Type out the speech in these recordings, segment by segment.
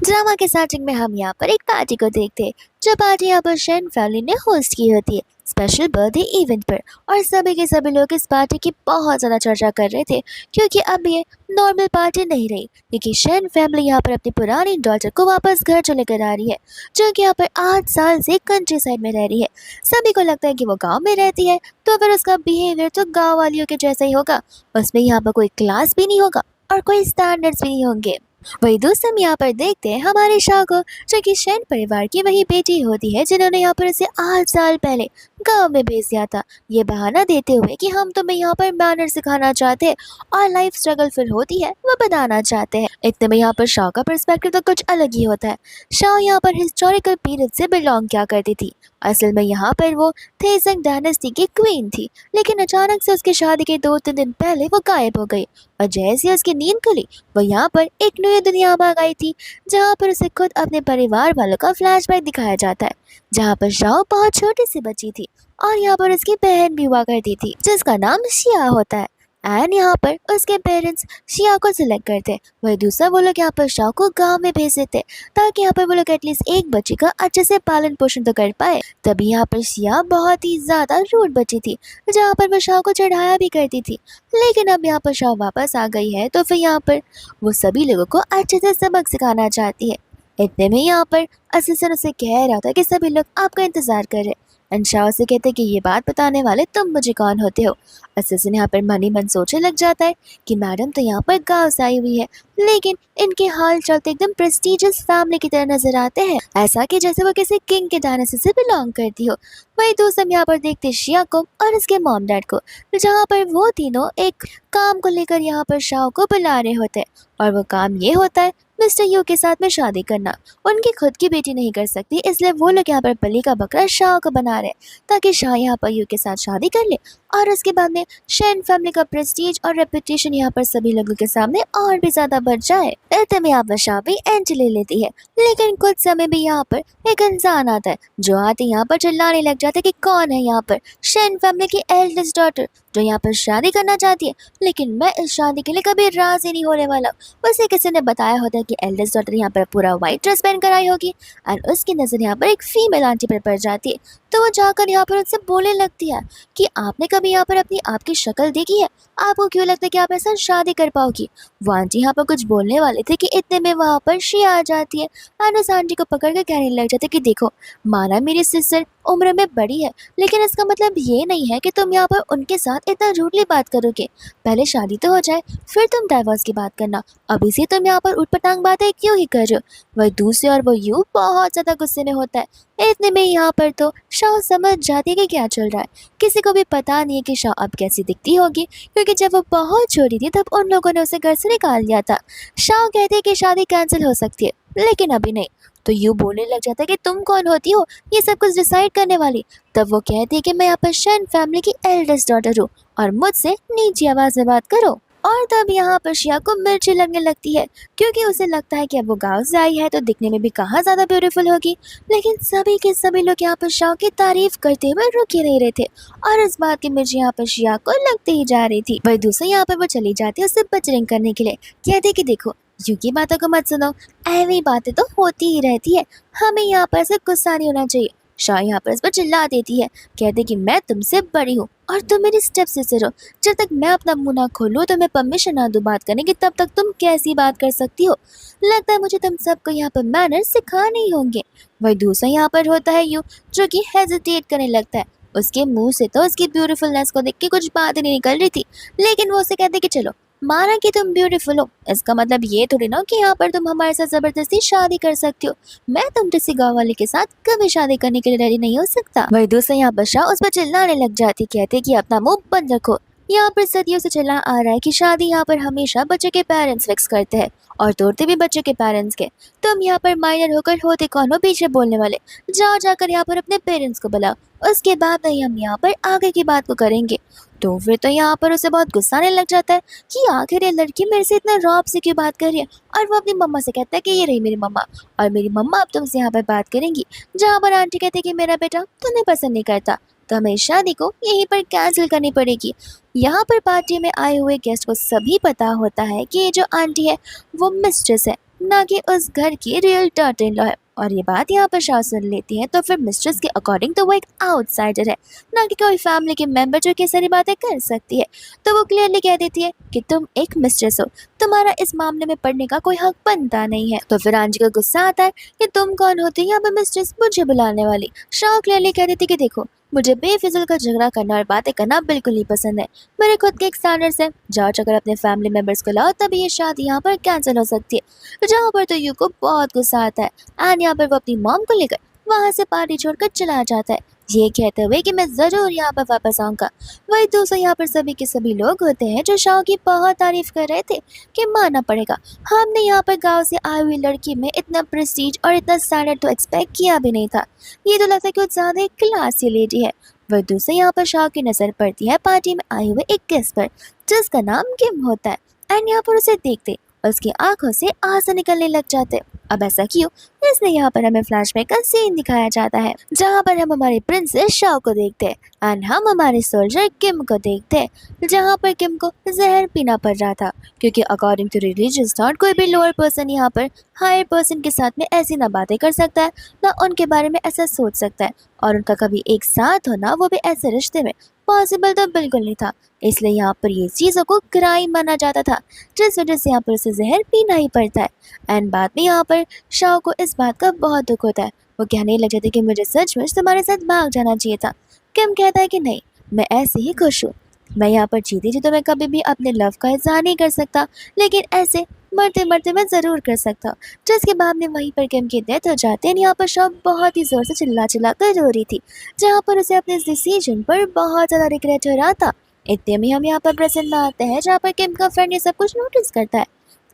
Drama के starting में हम यहाँ पर एक पार्टी को देखते हैं, जो पार्टी यहाँ पर शेन फैमिली ने होस्ट की होती है स्पेशल बर्थडे इवेंट पर। और सभी के सभी लोग इस पार्टी की बहुत ज़्यादा चर्चा कर रहे थे, क्योंकि अब ये नॉर्मल पार्टी नहीं रही, क्योंकि शेन फैमिली यहाँ पर अपनी पुरानी डॉटर को वापस घर जो लेकर आ रही है, जो कि यहाँ पर 8 साल से कंट्री साइड में रह रही है। सभी को लगता है कि वो गाँव में रहती है, तो फिर उसका बिहेवियर तो गाँव वालियों के जैसा ही होगा। उसमें यहाँ पर कोई क्लास भी नहीं होगा और कोई स्टैंडर्ड्स भी नहीं होंगे। वही दोस्त हम यहाँ पर देखते हैं हमारे शाह को, जो कि शैन परिवार की वही बेटी होती है जिन्होंने यहाँ पर इसे 8 साल पहले गांव में भेज दिया था, ये बहाना देते हुए कि हम तुम्हें यहाँ पर मैनर सिखाना चाहते हैं और लाइफ स्ट्रगल फिर होती है वो बताना चाहते हैं। इतने में यहाँ पर शाह का पर्सपेक्टिव तो कुछ अलग ही होता है। शाह यहाँ पर हिस्टोरिकल पीरियड से बिलोंग क्या करती थी। असल में यहाँ पर वो थेसंग डायनेस्टी की क्वीन थी, लेकिन अचानक से उसकी शादी के 2-3 दिन पहले वो गायब हो गई। और जैसे ही उसकी नींद खुली, वो यहाँ पर एक नई दुनिया में आ गई थी, जहाँ पर उसे खुद अपने परिवार वालों का फ्लैशबैक दिखाया जाता है, जहाँ पर शाओ बहुत छोटी सी बच्ची थी और यहाँ पर उसकी बहन भी हुआ करती थी जिसका नाम शिया होता है। एंड यहाँ पर उसके पेरेंट्स शिया को सिलेक्ट करते, वही दूसरा वो लोग यहाँ पर शाओ को गांव में भेज देते, ताकि यहाँ पर वो लोग एटलीस्ट एक बच्ची का अच्छे से पालन पोषण तो कर पाए। तभी यहाँ पर शिया बहुत ही ज्यादा रूड बच्ची थी, जहाँ पर वो शाओ को चढ़ाया भी करती थी। लेकिन अब यहाँ पर शाओ वापस आ गई है, तो फिर यहाँ पर वो सभी लोगों को अच्छे से सबक सिखाना चाहती है। इतने में यहाँ पर असिस्टेंट उसे कह रहा था कि सभी लोग आपका इंतजार कर रहे। एंड शाह से कहते कि ये बात बताने वाले तुम मुझे कौन होते हो। असिस्टेंट यहाँ पर मन ही मन सोचने लग जाता है कि मैडम तो यहाँ पर गाँव से आई हुई है, लेकिन इनके हाल चलते एकदम प्रेस्टिजियस फैमिली की तरह नजर आते हैं, ऐसा कि जैसे वो किसी किंग के डायनेस्टी से बिलोंग करती हो। वही दोस्त हम यहाँ पर देखते शिया को और उसके मॉम डैड को, जहाँ पर वो तीनों एक काम को लेकर यहाँ पर शाह को बुला रहे होते हैं। और वो काम ये होता है मिस्टर यू के साथ में शादी करना। उनकी खुद की बेटी नहीं कर सकती, इसलिए वो लोग यहाँ पर बलि का बकरा शाह को बना रहे, ताकि शाह यहाँ पर यू के साथ शादी कर ले और उसके बाद में शैन फैमिली का प्रेस्टीज और रेपुटेशन यहाँ पर सभी लोगों के सामने और भी ज्यादा बढ़ जाए। इतने में यहाँ पर शाह भी एंट्री ले लेती है, लेकिन कुछ समय भी यहाँ पर एक इंसान आता है, जो आते यहाँ पर चिल्लाने लग जाता है कि कौन है यहाँ पर शैन फैमिली की एल्डेस्ट डॉटर, जो यहाँ पर शादी करना चाहती है, लेकिन मैं इस शादी के लिए कभी राजी नहीं होने वाला। उसे किसी ने बताया होता है कि एल्डेस्ट डॉटर यहाँ पर पूरा व्हाइट ड्रेस पहन कर आई होगी, और उसकी नज़र यहाँ पर एक फीमेल आंटी पर पड़ जाती है। तो वो जाकर यहाँ पर उनसे बोलने लगती है कि आपने कभी यहाँ पर अपनी आपकी शक्ल देखी है, आपको क्यों लगता है कि आप ऐसा शादी कर पाओगी। वो आंटी यहाँ पर कुछ बोलने वाले थे कि इतने में वहाँ पर शिया आ जाती है और उस आंटी को पकड़ कर कहने लग जाते कि देखो, माना मेरी सिस्टर उम्र में बड़ी है, लेकिन इसका मतलब ये नहीं है कि तुम यहाँ पर उनके साथ इतना रूडली बात करोगे। पहले शादी तो हो जाए, फिर तुम डाइवोर्स की बात करना। अभी से तुम यहाँ पर उठपटांग बातें क्यों ही कर रहे हो। वही दूसरे और वो यू बहुत ज़्यादा गुस्से में होता है। इतने में यहाँ पर तो शाह समझ जाती है कि क्या चल रहा है। किसी को भी पता नहीं है कि शाह अब कैसी दिखती होगी, क्योंकि जब वो बहुत छोटी थी तब उन लोगों ने उसे घर से निकाल दिया था। शाह कहते हैं कि शादी कैंसिल हो सकती है, लेकिन अभी नहीं। तो यू बोलने लग जाता है कि तुम कौन होती हो ये सब कुछ डिसाइड करने वाली। तब वो कहती है कि मैं यहाँ पर शैन फैमिली की एल्डेस्ट डॉटर हूँ और मुझसे नीची आवाज में बात करो। और तब यहाँ पर शिया को मिर्ची लगने लगती है, क्योंकि उसे लगता है कि अब वो गाँव से आई है तो दिखने में भी कहाँ ज़्यादा ब्यूटीफुल होगी। लेकिन सभी के सभी लोग यहाँ पर शाह की तारीफ करते हुए रुक ही नहीं रहे थे, और इस बात की मिर्ची यहाँ पर शिया को लगती ही जा रही थी। वही दूसरे यहाँ पर वो चली जाती है उससे बचरिंग करने के लिए, कहते कि देखो यू की बातों को मत सुनो, ऐसी बातें तो होती ही रहती है, हमें यहाँ पर से गुस्सा नहीं होना चाहिए। शाह यहाँ पर इस पर चिल्ला देती है, कहते कि मैं तुमसे बड़ी हूँ और तुम मेरी स्टेप सिस्टर हो। जब तक मैं अपना मुंह ना खोलूँ तो मैं परमिशन ना दूँ बात करने की, तब तक तुम कैसी बात कर सकती हो। लगता है मुझे तुम सबको यहाँ पर मैनर सिखाने ही होंगे। वही दूसरा यहाँ पर होता है यू, जो कि हेजिटेट करने लगता है। उसके मुंह से तो उसकी ब्यूटीफुलनेस को देख के कुछ बात नहीं निकल रही थी, लेकिन वो उसे कहते कि चलो माना कि तुम ब्यूटीफुल हो, इसका मतलब ये थोड़ी ना कि यहाँ पर तुम हमारे साथ जबरदस्ती शादी कर सकती हो। मैं तुम जैसी गाँव वाले के साथ कभी शादी करने के लिए रेडी नहीं हो सकता। वही दूसरा यहाँ पर शाह उस पर चिल्लाने लग जाती, कहते कि अपना मुंह बंद रखो। यहाँ पर सदियों से चला आ रहा है कि शादी यहाँ पर हमेशा बच्चे के पेरेंट्स फिक्स करते हैं और तोड़ते भी बच्चे के पेरेंट्स के। तुम यहाँ पर माइनर होकर होते कौन हो पीछे बोलने वाले, जाओ जाकर यहाँ पर अपने पेरेंट्स को बुलाओ, उसके बाद ही हम यहाँ पर आगे की बात को करेंगे। तो फिर तो यहाँ पर उसे बहुत गुस्सा आने लग जाता है कि आखिर ये लड़की मेरे से इतना रौब से क्यों बात कर रही है। और वो अपनी मम्मा से कहता है कि ये रही मेरी मम्मा, और मेरी मम्मा अब तुमसे यहाँ पर बात करेंगी। जहाँ पर आंटी कहते कि मेरा बेटा तुम्हें पसंद नहीं करता, तो हमें शादी को यहीं पर कैंसिल करनी पड़ेगी। यहाँ पर पार्टी में आए हुए गेस्ट को सभी पता होता है कि ये जो आंटी है वो मिस्ट्रेस है, ना कि उस घर की रियल डॉटर इन लॉ है। और ये बात यहाँ पर शाह सुन लेती है तो फिर मिस्ट्रेस के अकॉर्डिंग तो वो एक आउटसाइडर है, ना कि कोई फैमिली के मेंबर जो कि सारी बातें कर सकती है। तो वो क्लियरली कह देती है कि तुम एक मिस्ट्रेस हो, तुम्हारा इस मामले में पढ़ने का कोई हक बनता नहीं है। तो फिर आंजी को गुस्सा आता है कि तुम कौन होती है यहाँ पे मिस्ट्रेस मुझे बुलाने वाली। शाह क्लियरली कह देती कि देखो, मुझे बेफिजूल का झगड़ा करना और बातें करना बिल्कुल नहीं पसंद है। मेरे खुद के एक स्टैंडर्ड्स है। जॉर्ज अगर अपने फैमिली मेंबर्स को लाओ तभी ये शादी यहाँ पर कैंसिल हो सकती है। जहाँ पर तो यू को बहुत गुस्सा आता है एंड यहाँ पर वो अपनी मॉम को लेकर वहाँ से पार्टी छोड़कर चला जाता है, ये कहते हुए कि मैं जरूर यहाँ पर वापस आऊंगा। वही दोस्तों यहाँ पर सभी के सभी लोग होते हैं जो शाह की बहुत तारीफ कर रहे थे कि मानना पड़ेगा, हमने यहाँ पर गांव से आई हुई लड़की में इतना प्रेस्टीज और इतना स्टैंडर्ड तो एक्सपेक्ट किया भी नहीं था। ये तो लगता है कि कुछ ज्यादा ही क्लासी लेडी है। वही दूसरे यहाँ पर शाह की नजर पड़ती है पार्टी में आए हुए एक गेस्ट पर जिसका नाम किम होता है एंड यहाँ पर उसे देखते उसकी आंखों से आंसू निकलने लग जाते। अब ऐसा क्यों? इसलिए यहाँ पर हमें फ्लैशबैक का सीन दिखाया जाता है जहाँ पर हम हमारी प्रिंसेस शाओ को देखते हैं एंड हम हमारे सोल्जर किम को देखते हैं जहाँ पर किम को जहर पीना पड़ रहा था, क्योंकि अकॉर्डिंग टू रिलीजियस थॉट कोई भी लोअर पर्सन यहाँ पर हायर पर्सन के साथ में ऐसी ना बातें कर सकता है, ना उनके बारे में ऐसा सोच सकता है, और उनका कभी एक साथ होना वो भी ऐसे रिश्ते में पॉसिबल तो बिल्कुल नहीं था। इसलिए यहाँ पर ये चीज़ों को क्राइम माना जाता था, जिस वजह से यहाँ पर उसे जहर पीना ही पड़ता है। एंड बाद में यहाँ पर शाओ को इस बात का बहुत दुख होता है। वो कहने लग जाते कि मुझे सचमुच तुम्हारे साथ भाग जाना चाहिए था। किम कहता है कि नहीं, मैं ऐसे ही खुश हूँ। मैं यहाँ पर जीती थी तो मैं कभी भी अपने लव का इजहार नहीं कर सकता, लेकिन ऐसे मरते मरते मैं ज़रूर कर सकता। जिसके बाद में वहीं पर किम की डेथ हो जाती है। यहाँ पर शाओ बहुत ही ज़ोर से चिल्ला चिल्ला कर रो रही थी, जहाँ पर उसे अपने इस डिसीजन पर बहुत ज़्यादा रिग्रेट हो रहा था। इतने में हम यहाँ पर प्रेजेंट में आते हैं जहाँ पर किम का फ्रेंड ये सब कुछ नोटिस करता है।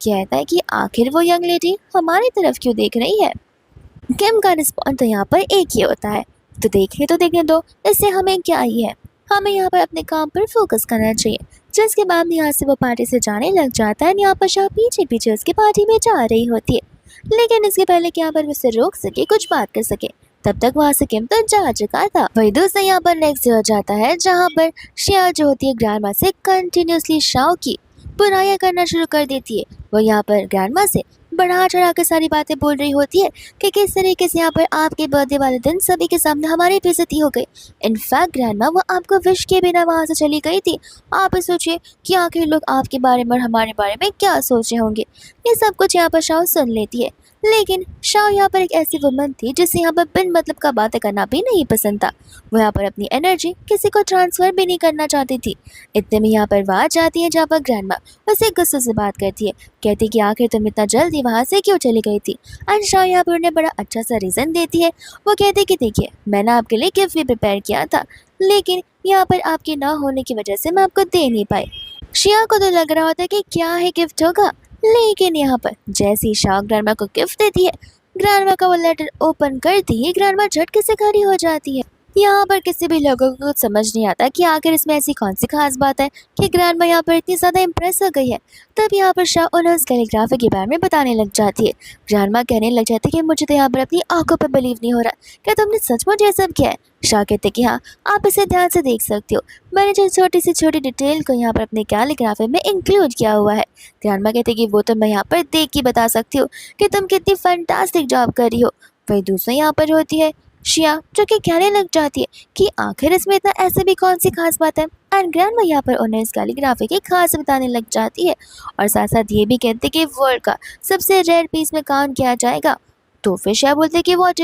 कहता है कि आखिर वो यंग लेडी हमारी तरफ क्यों देख रही है। किम का रिस्पॉन्स तो यहाँ पर एक ही होता है, तो देखने दो, इससे हमें क्या ही है, हमें यहाँ पर अपने काम पर फोकस करना चाहिए। जिसके बाद में यहाँ से वो पार्टी से जाने लग जाता है। यहाँ पर शाह पीछे पीछे उसकी पार्टी में जा रही होती है, लेकिन इसके पहले कि यहाँ पर उसे रोक सके कुछ बात कर सके तब तक वहाँ से किम तो जा चुका था। वही दूसरा यहाँ पर नेक्स्ट हो जाता है जहाँ पर शिया जो होती है ग्रैंड माँ से कंटिन्यूसली शाह की बुराइयां करना शुरू कर देती है। वो यहाँ पर ग्रैंड माँ से बढ़ा चढ़ा कर सारी बातें बोल रही होती है कि किस तरीके से यहाँ पर आपके बर्थडे वाले दिन सभी के सामने हमारी बेइज्जती हो गई। इनफैक्ट ग्रैंड माँ वो आपको विश के बिना वहाँ से चली गई थी। आप ही सोचिए कि आखिर लोग आपके बारे में और हमारे बारे में क्या सोच रहे होंगे। ये सब कुछ यहाँ पर शाह सुन लेती है, लेकिन शाह यहाँ पर एक ऐसी वुमन थी जिसे यहाँ पर बिन मतलब का बातें करना भी नहीं पसंद था। वो यहाँ पर अपनी एनर्जी किसी को ट्रांसफर भी नहीं करना चाहती थी। इतने में यहाँ पर वहाँ जाती है जहाँ पर ग्रैंड माँ उसे गुस्से से बात करती है, कहती कि आखिर तुम इतना जल्दी वहाँ से क्यों चली गई थी। एंड शाह यहाँ पर उन्हें बड़ा अच्छा सा रीज़न देती है। वो कहती कि देखिए, मैंने आपके लिए गिफ्ट भी प्रिपेयर किया था, लेकिन यहाँ पर आपके ना होने की वजह से मैं आपको दे नहीं पाई। शिया को तो लग रहा होता है कि क्या है गिफ्ट होगा, लेकिन यहाँ पर जैसे ही शाह ग्रैंडमा को गिफ्ट देती है, ग्रैंडमा का वो लेटर ओपन करती ही ग्रैंडमा झटके से खड़ी हो जाती है। यहाँ पर किसी भी लोगों को कुछ समझ नहीं आता कि आखिर इसमें ऐसी कौन सी खास बात है कि ग्रैंडमा यहाँ पर इतनी ज़्यादा इम्प्रेस हो गई है। तब यहाँ पर शाह उन्हें उस कैलीग्राफी के बारे में बताने लग जाती है। ग्रैंडमा कहने लग जाती है कि मुझे तो यहाँ पर अपनी आंखों पर बिलीव नहीं हो रहा, क्या तुमने सचमुच ये सब किया है। शाह कहते कि हाँ, आप इसे ध्यान से देख सकते हो, मैंने जो छोटी सी छोटी डिटेल को यहाँ पर अपने कैलीग्राफी में इंक्लूड किया हुआ है। ग्रैंडमा कहते कि वो तो मैं यहाँ पर देख के बता सकती हूँ कि तुम कितनी फैंटास्टिक जॉब कर रही हो। वही दूसरा यहाँ पर होती है शिया, जो कि कहने लग जाती है कि आखिर इसमें इतना ऐसे भी कौन सी खास बात है। एंड ग्रैंडमा यहाँ पर उन्हें इस कैलीग्राफी की खास बताने लग जाती है और साथ साथ ये भी कहते कि वर्ल्ड का सबसे रेयर पीस में काम किया जाएगा। तो फिर शिया बोलते कि व्हाट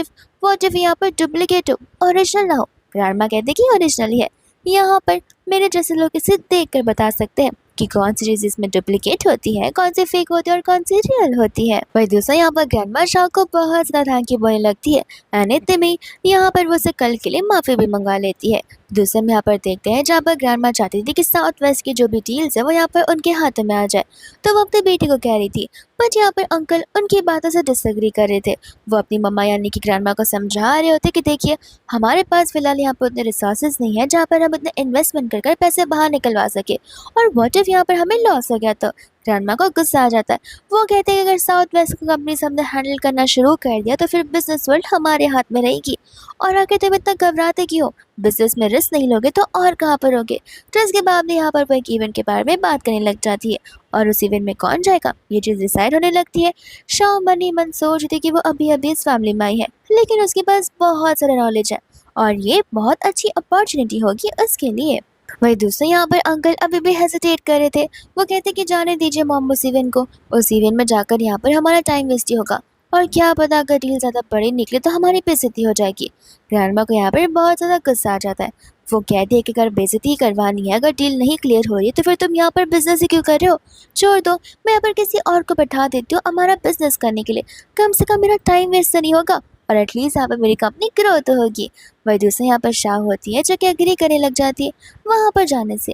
इफ यहाँ पर डुप्लीकेट हो, ओरिजिनल ना हो। ग्रैंडमा कहते कि ओरिजिनल ही है। यहाँ पर मेरे जैसे लोग इसे देख कर बता सकते हैं कि कौन सी चीज़ इसमें डुप्लीकेट होती है, कौन सी फेक होती है और कौन सी रियल होती है। वही दूसरा यहाँ पर ग्रैंडमा शाह को बहुत ज़्यादा थैंक यू बोलने लगती है एंड इतने में यहाँ पर वो उसे कल के लिए माफ़ी भी मंगा लेती है। दूसरे में यहाँ पर देखते हैं जहाँ पर ग्रैंडमा चाहती थी कि साउथ वेस्ट की जो भी डील्स है वो यहाँ पर उनके हाथों में आ जाए, तो वो अपनी बेटी को कह रही थी, बट यहाँ पर अंकल उनकी बातों से डिसएग्री कर रहे थे। वो अपनी मम्मा यानी कि ग्रैंडमा को समझा रहे होते कि देखिए, हमारे पास फिलहाल यहाँ पर उतने रिसोर्सेज नहीं है जहाँ पर हम उतने इन्वेस्टमेंट कर पैसे बाहर निकलवा सके, और व्हाट इफ यहाँ पर हमें लॉस हो गया तो। ग्रैंडमा को गुस्सा आ जाता है। वो कहते हैं कि अगर साउथ वेस्ट को कंपनी हमने हैंडल करना शुरू कर दिया तो फिर बिजनेस वर्ल्ड हमारे हाथ में रहेगी। और आखिर तुम इतना घबराते क्यों? बिजनेस में रिस्क नहीं लोगे तो और कहाँ पर होगे? तो इसके बाद यहाँ पर वो एक इवेंट के बारे में बात करने लग जाती है और उस इवेंट में कौन जाएगा ये चीज़ डिसाइड होने लगती है। शाओ मन ही मन सोच रही थी कि वो अभी अभी इस फैमिली में आई है, लेकिन उसके पास बहुत सारा नॉलेज है और ये बहुत अच्छी अपॉर्चुनिटी होगी उसके लिए। वही दूसरे यहाँ पर अंकल अभी भी हेसिटेट कर रहे थे। वो कहते कि जाने दीजिए मॉम उस इवेंट को, उस इवेंट में जाकर यहाँ पर हमारा टाइम वेस्ट ही होगा और क्या पता अगर डील ज़्यादा बड़ी निकले तो हमारी बेइज्जती हो जाएगी। ग्रैंडमा को यहाँ पर बहुत ज़्यादा गुस्सा आ जाता है। वो कहती है कि अगर बेइज्जती ही करवानी है, अगर डील नहीं क्लियर हो रही है तो फिर तुम यहाँ पर बिजनेस ही क्यों कर रहे हो? छोड़ दो, मैं यहाँ पर किसी और को बैठा देती हूँ हमारा बिजनेस करने के लिए, कम से कम मेरा टाइम वेस्ट तो नहीं होगा और एटलीस्ट यहाँ पर मेरी कंपनी ग्रो तो होगी। वही दूसरे यहाँ पर शाह होती है जो कि एग्री करने लग जाती है वहाँ पर जाने से।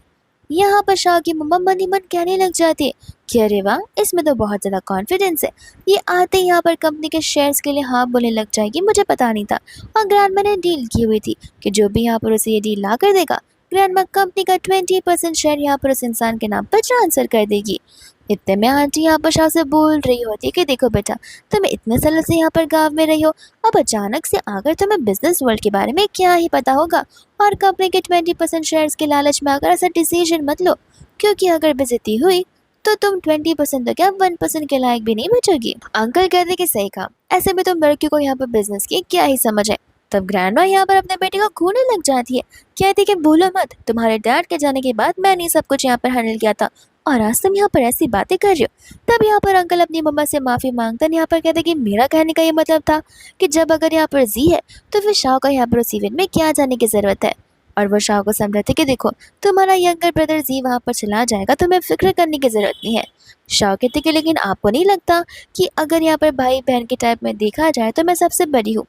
यहाँ पर शाह की मम्मा मन ही मन कहने लग जाती है कि अरे वाह, इसमें तो बहुत ज़्यादा कॉन्फिडेंस है, ये आते ही यहाँ पर कंपनी के शेयर्स के लिए हाँ बोलने लग जाएगी, मुझे पता नहीं था। और ग्रैंडमा ने डील की हुई थी कि जो भी यहाँ पर उसे ये डील ला कर देगा, ग्रैंडमा कंपनी का 20% शेयर यहाँ पर उस इंसान के नाम पर ट्रांसफ़र कर देगी। इतने में आंटी यहाँ पर शाह से बोल रही होती है कि देखो बेटा, तुम्हें इतने सालों से यहाँ पर गांव में रही हो, अब अचानक से आकर तुम्हें बिजनेस वर्ल्ड के बारे में क्या ही पता होगा, और कंपनी के 20% शेयर्स के लालच में आकर ऐसा डिसीजन मत लो, क्योंकि अगर बेइज्जती हुई तो तुम 20% तो क्या 1% के लायक भी नहीं बचोगी। अंकल कहते कि सही कहा, ऐसे में तुम लड़कियों को यहाँ पर बिजनेस की क्या ही समझ है। तब ग्रैंडमा यहाँ पर अपने बेटे को घूरने लग जाती है, कहती कि भूलो मत, तुम्हारे डैड के जाने के बाद मैंने सब कुछ यहाँ पर हैंडल किया था और आज तुम यहाँ पर ऐसी बातें कर रही हो। तब यहाँ पर अंकल अपनी मम्मा से माफ़ी मांगते हैं। यहाँ पर कहते कि मेरा कहने का ये मतलब था कि जब अगर यहाँ पर जी है तो फिर शाह को यहाँ पर उस इवेंट में क्या जाने की ज़रूरत है। और वो शाह को समझाते कि देखो, तुम्हारा यंगर ब्रदर जी वहाँ पर चला जाएगा, तुम्हें फिक्र करने की ज़रूरत नहीं है। शाह कहते कि लेकिन आपको नहीं लगता कि अगर यहाँ पर भाई बहन के टाइप में देखा जाए तो मैं सबसे बड़ी हूँ,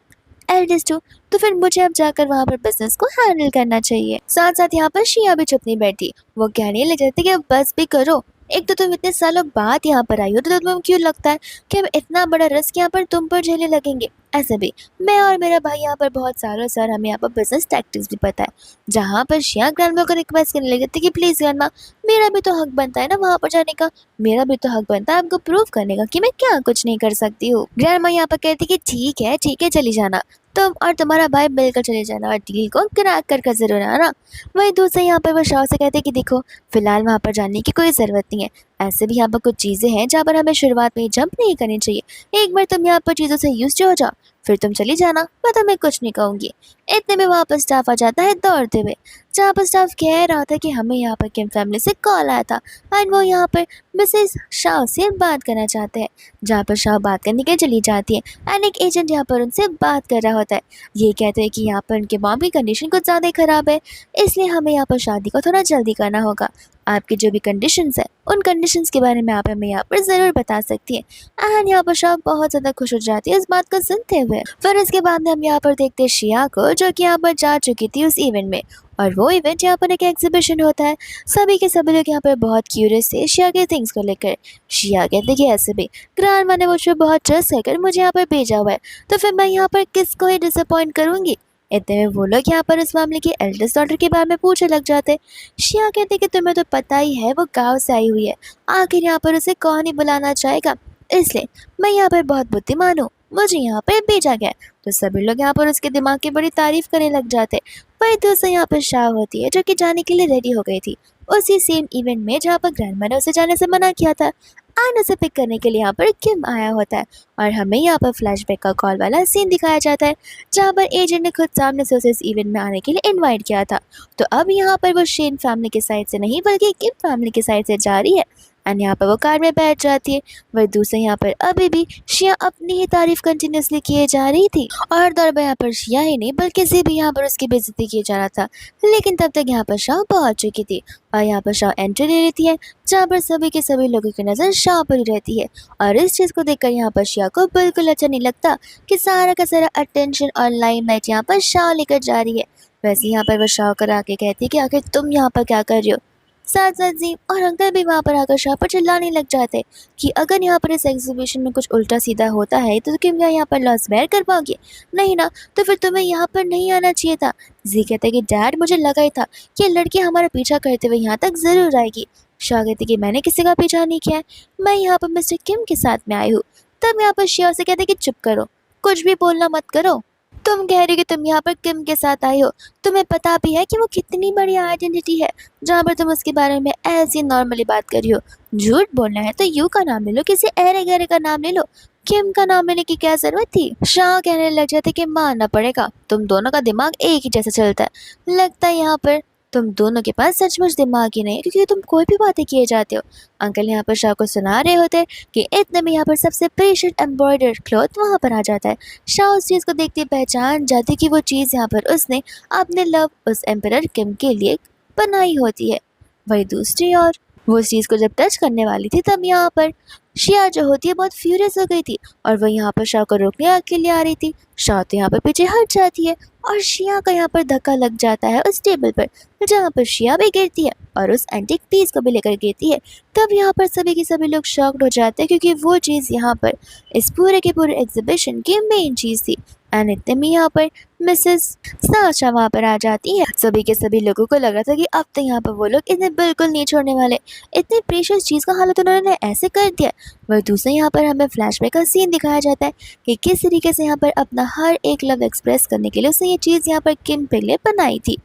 एल्डेस्ट हूँ, तो फिर मुझे अब जाकर वहाँ पर बिजनेस को हैंडल करना चाहिए। साथ साथ यहाँ पर शिया भी चुप नहीं बैठी। वो कहने लग जाती कि अब बस भी करो, एक तो तुम इतने सालों बाद यहाँ पर आई हो तो तुम्हें क्यों लगता है कि हम इतना बड़ा रिस्क यहाँ पर तुम पर झेलने लगेंगे? ऐसे भी मैं और मेरा भाई यहाँ पर बहुत सालों से, और हमें यहाँ पर बिजनेस टैक्टिक्स भी पता है। जहाँ पर शिया ग्रैंडमा को रिक्वेस्ट करने लगी थी कि प्लीज़ ग्रैंडमा, मेरा भी तो हक बनता है ना वहाँ पर जाने का, मेरा भी तो हक बनता है आपको प्रूव करने का कि मैं क्या कुछ नहीं कर सकती हूँ। ग्रैंडमा यहाँ पर कहती कि ठीक है चली जाना, तुम और तुम्हारा भाई मिलकर चले जाना और डील को क्रैक कर जरूर आना। वही दूसरे यहाँ पर वो शाह से कहते कि देखो, फिलहाल वहाँ पर जाने की कोई ज़रूरत नहीं है, ऐसे भी यहाँ पर कुछ चीज़ें हैं जहाँ पर हमें शुरुआत में ही जंप नहीं करनी चाहिए। एक बार तुम यहाँ पर चीज़ों से यूज्ड हो जाओ, फिर तुम चली जाना, मैं तुम्हें कुछ नहीं कहूँगी। इतने में वहाँ पर स्टाफ आ जाता है दौड़ते हुए, जहाँ पर स्टाफ कह रहा था कि हमें यहाँ पर किम फैमिली से कॉल आया था एंड वो यहाँ पर मिसेस शाह से बात करना चाहते हैं। जहाँ पर शाह बात करने के लिए चली जाती है एंड एक एजेंट यहाँ पर उनसे बात कर रहा होता है। ये कहते हैं कि यहाँ पर उनके मॉम की कंडीशन कुछ ज़्यादा ही ख़राब है, इसलिए हमें यहाँ पर शादी को थोड़ा जल्दी करना होगा। आपकी जो भी कंडीशंस है उन कंडीशंस के बारे में आप हमें यहाँ पर ज़रूर बता सकती हैं। एंड यहाँ पर शाह बहुत ज़्यादा खुश हो जाती है इस बात को सुनते हुए। फिर इसके बाद हम यहाँ पर देखते हैं शिया को, जो कि यहाँ पर जा चुकी थी उस इवेंट में, और वो इवेंट यहाँ पर एक एग्जीबिशन होता है। सभी के सभी लोग यहाँ पर बहुत क्यूरियस थे शिया के थिंग्स को लेकर। शिया कहते कि ऐसे भी ग्रैंडमा ने मुझ पर बहुत ट्रस्ट कर मुझे यहाँ पर भेजा हुआ है, तो फिर मैं यहाँ पर किसको ही डिसअपॉइंट करूँगी। इतने में वो लोग यहाँ पर उस मामले की एल्डेस्ट डॉटर के बारे में पूछने लग जाते। शिया कहते कि तुम्हें तो पता ही है वो गाँव से आई हुई है, आखिर यहाँ पर उसे कौन ही बुलाना चाहेगा, इसलिए मैं यहाँ पर बहुत बुद्धिमान हूँ, मुझे यहाँ पर भेजा गया। तो सभी लोग यहाँ पर उसके दिमाग की बड़ी तारीफ करने लग जाते। वही दूसरा यहाँ पर शाह होती है जो कि जाने के लिए रेडी हो गई थी उसी सेम इवेंट में जहाँ पर ग्रैंडमा ने उसे जाने से मना किया था। एंड उसे पिक करने के लिए यहाँ पर किम आया होता है और हमें यहाँ पर फ्लैशबैक का कॉल वाला सीन दिखाया जाता है, जहाँ पर एजेंट ने खुद सामने से उसे इस इवेंट में आने के लिए इनवाइट किया था। तो अब यहाँ पर वो शेन फैमिली की साइड से नहीं बल्कि किम फैमिली की साइड से जा रही है एंड यहाँ पर वो कार में बैठ जाती है। वही दूसरे यहाँ पर अभी भी शिया अपनी ही तारीफ कंटिन्यूसली किए जा रही थी और दर यहाँ पर शिया ही नहीं बल्कि से भी यहाँ पर उसकी बेइज्जती किए जा रहा था। लेकिन तब तक यहाँ पर शाह पहुँच चुकी थी और यहाँ पर शाह एंट्री ले लेती है, जहाँ पर सभी के सभी लोगों की नज़र शाह पर ही रहती है। और इस चीज़ को देखकर यहाँ पर शिया को बिल्कुल अच्छा नहीं लगता कि सारा का सारा अटेंशन और लाइमलाइट यहाँ पर शाह लेकर जा रही है। वैसे यहाँ पर वो शाह कर आके कहती है कि आखिर तुम यहाँ पर क्या कर रही हो। साथ साथ जी और अंकल भी वहाँ पर आकर शाह पर चिल्लाने लग जाते कि अगर यहाँ पर इस एग्जीबिशन में कुछ उल्टा सीधा होता है तो तुम क्या यहाँ पर लॉस बेयर कर पाओगे? नहीं ना, तो फिर तुम्हें यहाँ पर नहीं आना चाहिए था। जी कहते कि डैड, मुझे लगा ही था कि लड़की हमारा पीछा करते हुए यहाँ तक ज़रूर आएगी। शाह कहती कि मैंने किसी का पीछा नहीं किया है, मैं यहाँ पर मिस्टर किम के साथ में आई हूँ। तब यहाँ पर शिया से कहते कि चुप करो, कुछ भी बोलना मत करो। तुम कह रही हो कि तुम यहाँ पर किम के साथ आई हो, तुम्हें पता भी है कि वो कितनी बड़ी आइडेंटिटी है जहाँ पर तुम उसके बारे में ऐसी नॉर्मली बात कर रही हो। झूठ बोलना है तो यू का नाम ले लो, किसी अरे गहरे का नाम ले लो, किम का नाम लेने की क्या जरूरत थी। शाह कहने लग जाते कि मानना पड़ेगा, तुम दोनों का दिमाग एक ही जैसा चलता है। लगता है यहाँ पर तुम दोनों के पास सचमुच दिमाग ही नहीं है, क्योंकि तुम कोई भी बातें किए जाते हो। अंकल यहाँ पर शाह को सुना रहे होते कि इतने में यहाँ पर सबसे प्रीशियस एम्ब्रॉयडर्ड क्लॉथ वहाँ पर आ जाता है। शाह उस चीज़ को देखते पहचान जाती कि वो चीज़ यहाँ पर उसने अपने लव उस एम्परर किम के लिए बनाई होती है। वही दूसरी ओर वो उस चीज़ को जब टच करने वाली थी, तब यहाँ पर शिया जो होती है बहुत फ्यूरियस हो गई थी और वो यहाँ पर शाह को रोकने के लिए आ रही थी। शाह तो यहाँ पर पीछे हट जाती है और शिया का यहाँ पर धक्का लग जाता है उस टेबल पर, जहाँ पर शिया भी गिरती है और उस एंटीक पीस को भी लेकर गिरती है। तब यहाँ पर सभी के सभी लोग शॉक्ड हो जाते हैं, क्योंकि वो चीज़ यहाँ पर इस पूरे के पूरे एग्जीबिशन की मेन चीज़ थी। एंड इतने में यहाँ पर मिसेस साशा वहाँ पर आ जाती है। सभी के सभी लोगों को लग रहा था कि अब तो यहाँ पर वो लोग इन्हें बिल्कुल नहीं छोड़ने वाले, इतनी प्रीशियस चीज़ का हालत उन्होंने ऐसे कर दिया। वह दूसरे यहाँ पर हमें फ्लैशबैक का सीन दिखाया जाता है कि किस तरीके से यहाँ पर अपना हर एक लव एक्सप्रेस करने के लिए उसने ये चीज़ यहाँ पर किम के लिए बनाई थी।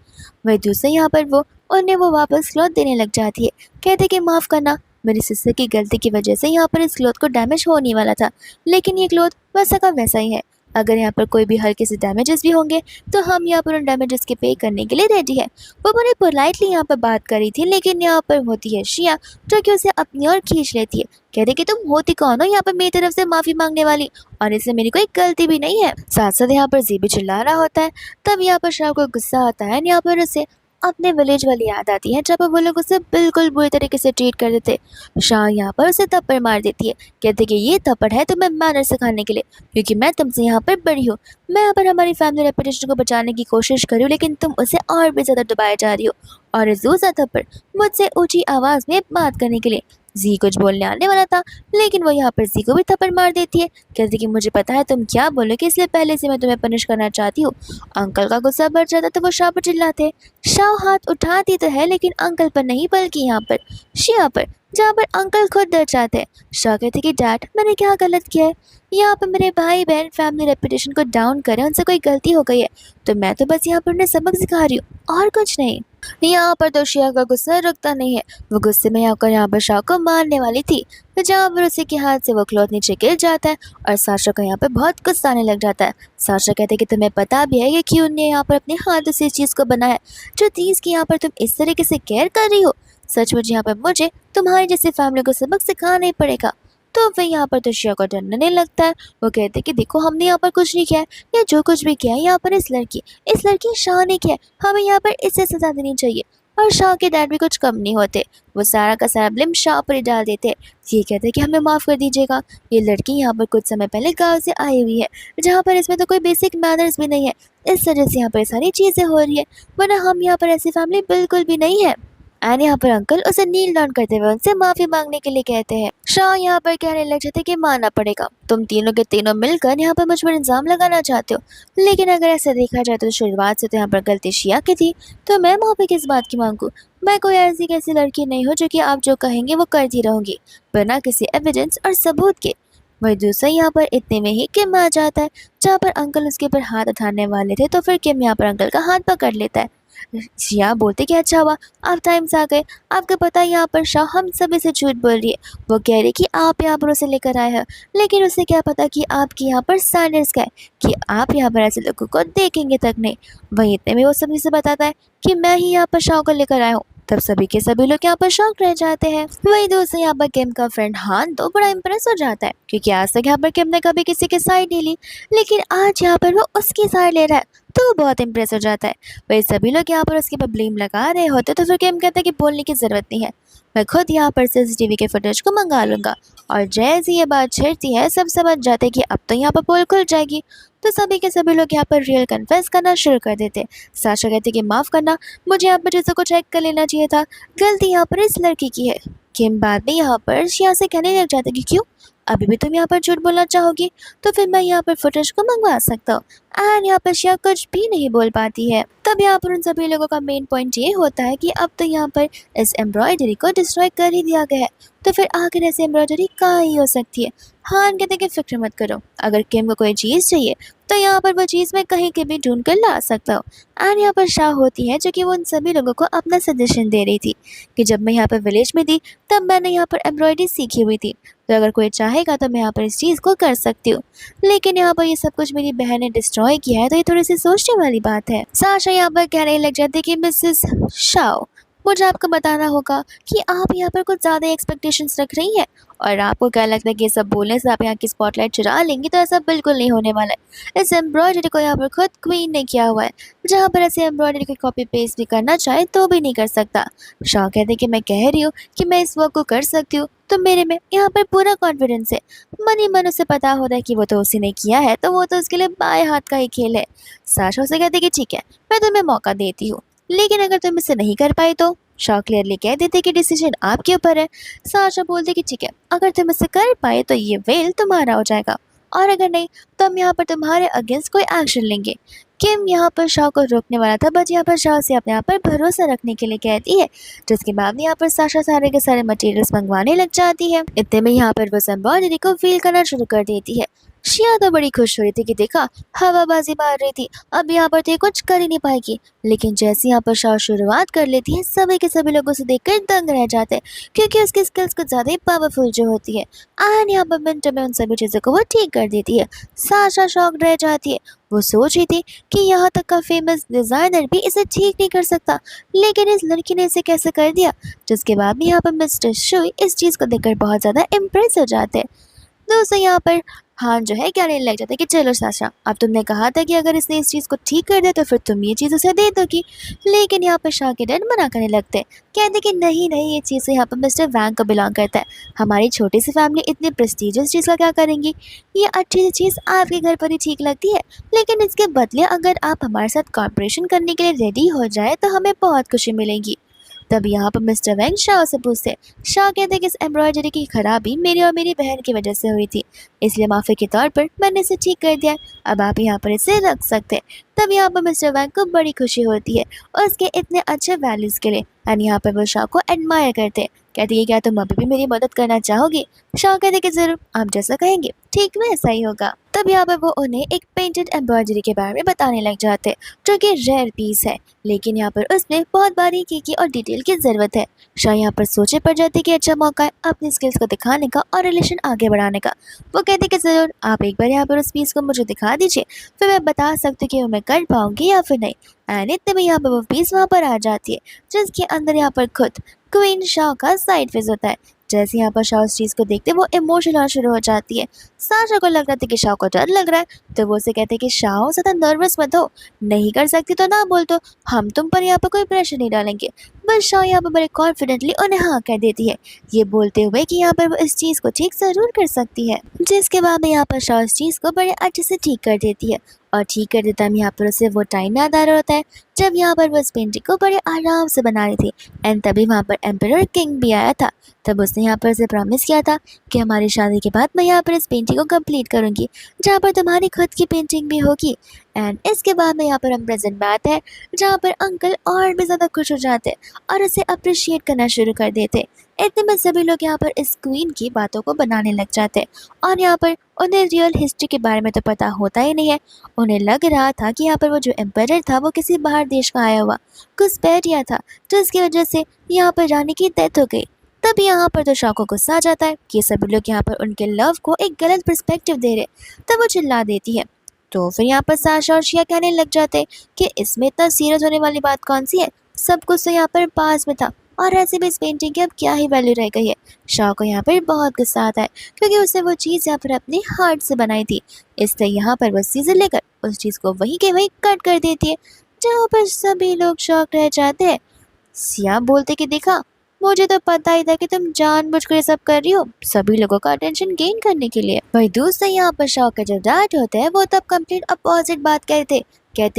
वह दूसरे यहाँ पर वो उन्हें वो वापस क्लॉथ देने लग जाती है। कहते कि माफ़ करना, मेरी सिस्टर की गलती की वजह से यहाँ पर इस क्लॉथ को डैमेज होने वाला था, लेकिन ये क्लॉथ वैसा का वैसा ही है। अगर यहाँ पर कोई भी हल्के से डैमेजेस भी होंगे तो हम यहाँ पर उन डैमेजेस के पे करने के लिए रेडी है। वो बड़े पोलाइटली यहाँ पर बात करी थी, लेकिन यहाँ पर होती है शिया जो कि उसे अपनी ओर खींच लेती है। कहते कि तुम होती कौन हो यहाँ पर मेरी तरफ से माफ़ी मांगने वाली, और इसमें मेरी कोई गलती भी नहीं है। साथ साथ यहाँ पर जी भी चिल्ला रहा होता है। तब यहाँ पर शाह को गुस्सा आता है, यहाँ पर उसे अपने विलेज वाली याद आती है जब वो लोग उसे बिल्कुल बुरी तरीके से ट्रीट कर देते। शाह यहाँ पर उसे थप्पड़ मार देती है। कहते कि ये थप्पड़ है तुम्हें मैनर सिखाने के लिए, क्योंकि मैं तुमसे यहाँ पर बड़ी हूँ। मैं यहाँ पर हमारी फैमिली रेपुटेशन को बचाने की कोशिश कर रही हूँ, लेकिन तुम उसे और भी ज़्यादा डुबाए जा रही हो। और इस दूसरा थप्पड़ मुझसे ऊंची आवाज़ में बात करने के लिए। जी कुछ बोलने आने वाला था, लेकिन वो यहाँ पर जी को भी थप्पड़ मार देती है। कहती कि मुझे पता है तुम क्या बोलोगे, इसलिए पहले से मैं तुम्हें पनिश करना चाहती हूँ। अंकल का गुस्सा बढ़ जाता तो वो शाह पर चिल्लाते। शाह हाथ उठाती तो है, लेकिन अंकल पर नहीं बल्कि यहाँ पर शिया पर, जहाँ पर अंकल खुद डर जाते हैं। शाह कहते कि डैड मैंने क्या गलत किया है, यहाँ पर मेरे भाई बहन फैमिली रेपुटेशन को डाउन करें, उनसे कोई गलती हो गई है तो मैं तो बस यहाँ पर उन्हें सबक सिखा रही हूँ और कुछ नहीं। यहाँ पर तो शिया का गुस्सा रुकता नहीं है। वो गुस्से में आकर यहाँ पर शाह को मारने वाली थी, तो जहाँ पर उसी के हाथ से वो क्लॉथ नीचे गिर जाता है और साशा को यहाँ पर बहुत गुस्सा आने लग जाता है। साशा कहते हैं कि तुम्हें पता भी है कि उन्होंने यहाँ पर अपने हाथों से इस चीज़ को बनाया, जो चीज़ की यहाँ पर तुम इस तरीके से केयर कर रही हो। सचमुच यहाँ पर मुझे तुम्हारी जैसी फैमिली को सबक सिखाना ही पड़ेगा। तो फिर यहाँ पर तो शिया को डरने लगता है। वो कहते कि देखो हमने यहाँ पर कुछ नहीं किया है, या जो कुछ भी किया है यहाँ पर इस लड़की शाह ने किया है, हमें यहाँ पर इससे सजा देनी चाहिए। और शाह के डैड भी कुछ कम नहीं होते, वो सारा का सारा ब्लेम शाह पर ही डाल देते। ये कहते कि हमें माफ़ कर दीजिएगा, ये लड़की यहाँ पर कुछ समय पहले गाँव से आई हुई है, जहाँ पर इसमें तो कोई बेसिक मैनर्स भी नहीं है, इस वजह से यहाँ पर सारी चीज़ें हो रही है, वरना हम यहाँ पर ऐसी फैमिली बिल्कुल भी नहीं है। एंड यहाँ पर अंकल उसे नील डाउन करते हुए उनसे माफी मांगने के लिए कहते हैं। शाह यहाँ पर कहने लग जाते कि मानना पड़ेगा, तुम तीनों के तीनों मिलकर यहाँ पर मुझ पर इल्जाम लगाना चाहते हो, लेकिन अगर ऐसा देखा जाए तो शुरुआत से तो यहाँ पर गलती शिया की थी, तो मैं माफी किस बात की मांगू। मैं कोई ऐसी कैसी लड़की नहीं हूँ जो कि आप जो कहेंगे वो करती रहूंगी बिना किसी एविडेंस और सबूत के। वही दूसरा यहाँ पर इतने में ही किम आ जाता है, जहाँ पर अंकल उसके ऊपर हाथ उठाने वाले थे, तो फिर किम यहाँ पर अंकल का हाथ पकड़ लेता है। शिया बोलते कि अच्छा हुआ आप टाइम से आ गए, आपको पता है यहाँ पर शाह हम सभी से झूठ बोल रही है, वो कह रही कि आप यहाँ पर उसे लेकर आए हैं, लेकिन उसे क्या पता कि आपके यहाँ पर स्टैंडर्ड्स क्या है, कि आप यहाँ पर ऐसे लोगों को देखेंगे तक नहीं। वहीं इतने में वो सभी से बताता है कि मैं ही यहाँ पर शाह को लेकर आया हूँ। तब सभी के सभी लोग यहाँ पर शॉक रह जाते हैं। वही दूसरे यहाँ पर किम का फ्रेंड हान तो बड़ा इम्प्रेस हो जाता है, क्योंकि आज तक यहाँ पर किम ने कभी किसी की साइड नहीं ली, लेकिन आज यहाँ पर वो उसकी साइड ले रहा है, तो वो बहुत इम्प्रेस हो जाता है। वही सभी लोग यहाँ पर उसके ऊपर ब्लेम लगा रहे होते, तो फिर किम कहता है कि बोलने की ज़रूरत नहीं है, मैं खुद यहाँ पर सीसीटीवी के फुटेज को मंगा लूँगा। और जैसे ये बात छिड़ती है सब समझ जाते हैं कि अब तो यहाँ पर पोल खुल जाएगी, तो सभी के सभी लोग यहाँ पर रियल कन्फेस करना शुरू कर देते। साशा कहती कि माफ़ करना, मुझे यहाँ पर चीज़ों को चेक कर लेना चाहिए था, गलती यहाँ पर इस लड़की की है। किम बाद में यहाँ पर शिया से कहने लग जाते कि क्यों अभी भी तुम यहाँ पर झूठ बोलना चाहोगी, तो फिर मैं यहाँ पर फुटेज को मंगवा सकता हूँ। एंड यहाँ पर शिया कुछ भी नहीं बोल पाती है। तब यहाँ पर उन सभी लोगों का मेन पॉइंट ये होता है कि अब तो यहाँ पर इस एम्ब्रॉयडरी को डिस्ट्रॉय कर ही दिया गया है, तो फिर आखिर ऐसी एम्ब्रॉयडरी कहाँ ही हो सकती है। हान कहते कि फिक्र मत करो, अगर किम को कोई चीज़ चाहिए तो यहाँ पर वो चीज़ मैं कहीं के भी ढूंढ कर ला सकता हूँ। एंड यहाँ पर शाह होती है जो कि वो उन सभी लोगों को अपना सजेशन दे रही थी कि जब मैं यहाँ पर विलेज में थी तब मैंने यहाँ पर एम्ब्रॉयडरी सीखी हुई थी, तो अगर कोई चाहेगा तो मैं यहाँ पर इस चीज़ को कर सकती हूँ। लेकिन यहाँ पर ये सब कुछ मेरी बहन ने डिस्ट्रॉय किया है, तो ये थोड़ी सी सोचने वाली बात है। साशा यहाँ पर कहने लग जाती है कि मिसेस शाओ, मुझे आपको बताना होगा कि आप यहाँ पर कुछ ज़्यादा एक्सपेक्टेशंस रख रही हैं, और आपको क्या लगता है कि ये सब बोलने से आप यहाँ की स्पॉटलाइट चुरा लेंगी, तो ऐसा बिल्कुल नहीं होने वाला है। इस एम्ब्रॉयडरी को यहाँ पर खुद क्वीन ने किया हुआ है, जहाँ पर ऐसे एम्ब्रॉयडरी की कॉपी पेस्ट भी करना चाहे तो भी नहीं कर सकता। शाह कहते कि मैं कह रही हूँ कि मैं इस वर्क को कर सकती हूँ, तो मेरे में यहाँ पर पूरा कॉन्फिडेंस है। मन ही मन उसे पता होता है कि वो तो उसी ने किया है, तो वो तो उसके लिए बाएं हाथ का ही खेल है। साशा उसे कहते कि ठीक है, मैं तुम्हें मौका देती हूँ, लेकिन अगर तुम इसे नहीं कर पाई तो। शाह क्लियरली कह देते कि डिसीजन आपके ऊपर है। साशा बोलते कि ठीक है, अगर तुम इसे कर पाए तो ये वेल तुम्हारा हो जाएगा, और अगर नहीं तो हम यहाँ पर तुम्हारे अगेंस्ट कोई एक्शन लेंगे। किम यहाँ पर शाह को रोकने वाला था, बट यहाँ पर शाह से अपने आप पर भरोसा रखने के लिए कहती है, जिसके बाद यहाँ पर साशा सारे के सारे मटेरियल्स मंगवाने लग जाती है। इतने में यहाँ पर वो एम्ब्रॉयडरी को फील करना शुरू कर देती है। शिया तो बड़ी खुश हो रही थी कि देखा, हवाबाजी मार रही थी, अब यहाँ पर तो ये कुछ कर ही नहीं पाएगी। लेकिन जैसे यहाँ पर शाह शुरुआत कर लेती है, सभी के सभी लोगों से देखकर दंग रह जाते हैं, क्योंकि उसकी स्किल्स कुछ ज़्यादा ही पावरफुल जो होती है। एंड यहाँ पर मिनटों में उन सभी चीज़ों को वो ठीक कर देती है। साशा शॉक्ड रह जाती है, वो सोच रही थी कि यहाँ तक का फेमस डिज़ाइनर भी इसे ठीक नहीं कर सकता, लेकिन इस लड़की ने इसे कैसे कर दिया। जिसके बाद भी यहाँ पर मिस्टर शुई इस चीज़ को देखकर बहुत ज़्यादा इम्प्रेस हो जाते हैं। दोस्तों यहाँ पर हाँ जो है कहने लग जाता है कि चलो साशा, अब तुमने कहा था कि अगर इसने इस चीज़ को ठीक कर दिया तो फिर तुम ये चीज़ उसे दे दोगी। लेकिन यहाँ पर शाह के डैड मना करने लगते हैं, कहते कि नहीं नहीं, ये चीज़ यहाँ पर मिस्टर वैंग को बिलोंग करता है, हमारी छोटी सी फैमिली इतनी प्रेस्टिजियस चीज़ का क्या करेंगी। ये अच्छी सी चीज़ आपके घर पर ही ठीक लगती है, लेकिन इसके बदले अगर आप हमारे साथ कॉपरेशन करने के लिए रेडी हो जाए तो हमें बहुत खुशी मिलेगी। तब यहाँ पर मिस्टर वैंग शाह से पूछते, शाह कहते कि इस एम्ब्रॉयडरी की खराबी मेरी और मेरी बहन की वजह से हुई थी, इसलिए माफ़ी के तौर पर मैंने इसे ठीक कर दिया है, अब आप यहाँ पर इसे रख सकते हैं। तब यहाँ पर मिस्टर वैंग को बड़ी खुशी होती है और उसके इतने अच्छे वैल्यूज़ के लिए, एंड यहाँ पर वो शाह को एडमायर करते, कहती है क्या तुम अभी भी मेरी मदद करना चाहोगी। शाह कहते कि ज़रूर, आप जैसा कहेंगे ठीक वैसा ही होगा। तब यहाँ पर वो उन्हें एक पेंटेड एम्ब्रॉयडरी के बारे में बताने लग जाते, जो कि रेयर पीस है, लेकिन यहाँ पर उसमें बहुत बारीकी की और डिटेल की ज़रूरत है। शाह यहाँ पर सोचे पड़ जाती कि अच्छा मौका है अपनी स्किल्स को दिखाने का और रिलेशन आगे बढ़ाने का। वो कहते कि ज़रूर, आप एक बार यहाँ पर उस पीस को मुझे दिखा दीजिए, फिर मैं बता सकती हूँ कि वो मैं कर पाऊँगी या फिर नहीं। एंड इतने में यहाँ पर वो पीस वहाँ पर आ जाती है, जिसके अंदर यहाँ पर खुद क्वीन शाह का साइड फेस होता है। जैसे यहाँ पर शाह उस चीज़ को देखते वो इमोशनल होना शुरू हो जाती है। साशा को लग रहा था कि शाह को डर लग रहा है, तो वो उसे कहते कि शाह ज़्यादा नर्वस मत हो, नहीं कर सकती तो ना बोल दो, हम तुम पर यहाँ पर कोई प्रेशर नहीं डालेंगे। बस शाह यहाँ पर बड़े कॉन्फिडेंटली उन्हें हाँ कह देती है, ये बोलते हुए कि यहाँ पर वो इस चीज़ को ठीक ज़रूर कर सकती है। जिसके बाद में यहाँ पर शाह इस चीज़ को बड़े अच्छे से ठीक कर देती है, और ठीक कर देता है यहाँ पर उसे वो टाइम याद आ रहा होता है जब यहाँ पर वो इस पेंटिंग को बड़े आराम से बना रही थी। एंड तभी वहाँ पर एम्परर किंग भी आया था। तब उसने यहाँ पर उसे प्रॉमिस किया था कि हमारी शादी के बाद मैं यहाँ पर इस पेंटिंग को कंप्लीट करूँगी, जहाँ पर तुम्हारी खुद की पेंटिंग भी होगी। एंड इसके बाद में यहाँ पर हम प्रेजेंट में आते हैं, जहाँ पर अंकल और भी ज़्यादा खुश हो जाते और उसे अप्रिशिएट करना शुरू कर देते। इतने में सभी लोग यहाँ पर इस क्वीन की बातों को बनाने लग जाते, और यहाँ पर उन्हें रियल हिस्ट्री के बारे में तो पता होता ही नहीं है। उन्हें लग रहा था कि यहाँ पर वो जो एम्परर था वो किसी बाहर देश का आया हुआ घुसपैठिया था, जिसकी वजह से यहाँ पर रानी की डेथ हो गई। तब यहाँ पर तो शाह को गुस्सा आ जाता है कि सभी लोग यहाँ पर उनके लव को एक गलत पर्सपेक्टिव दे रहे, तब वो चिल्ला देती है। तो फिर यहाँ पर साशा और शिया कहने लग जाते कि इसमें इतना सीरियस होने वाली बात कौन सी है, सब कुछ तो यहाँ पर पास में था, और ऐसे भी इस पेंटिंग की अब क्या ही वैल्यू रह गई है। शाह को यहाँ पर बहुत गुस्सा आता है, क्योंकि उसने वो चीज़ यहाँ पर अपने हार्ट से बनाई थी, इसलिए यहाँ पर वो सीजर लेकर उस चीज़ को वहीं के वहीं कट कर देती है, जहाँ पर सभी लोग शॉक रह जाते हैं। सिया बोलते कि देखा, मुझे तो पता ही था कि तुम जानबूझकर ये सब कर रही हो, सभी लोगों का अटेंशन गेन करने के लिए। वही दूसरे यहाँ पर शॉक का जब डैड होते हैं, वो तब कंप्लीट अपोजिट बात कहते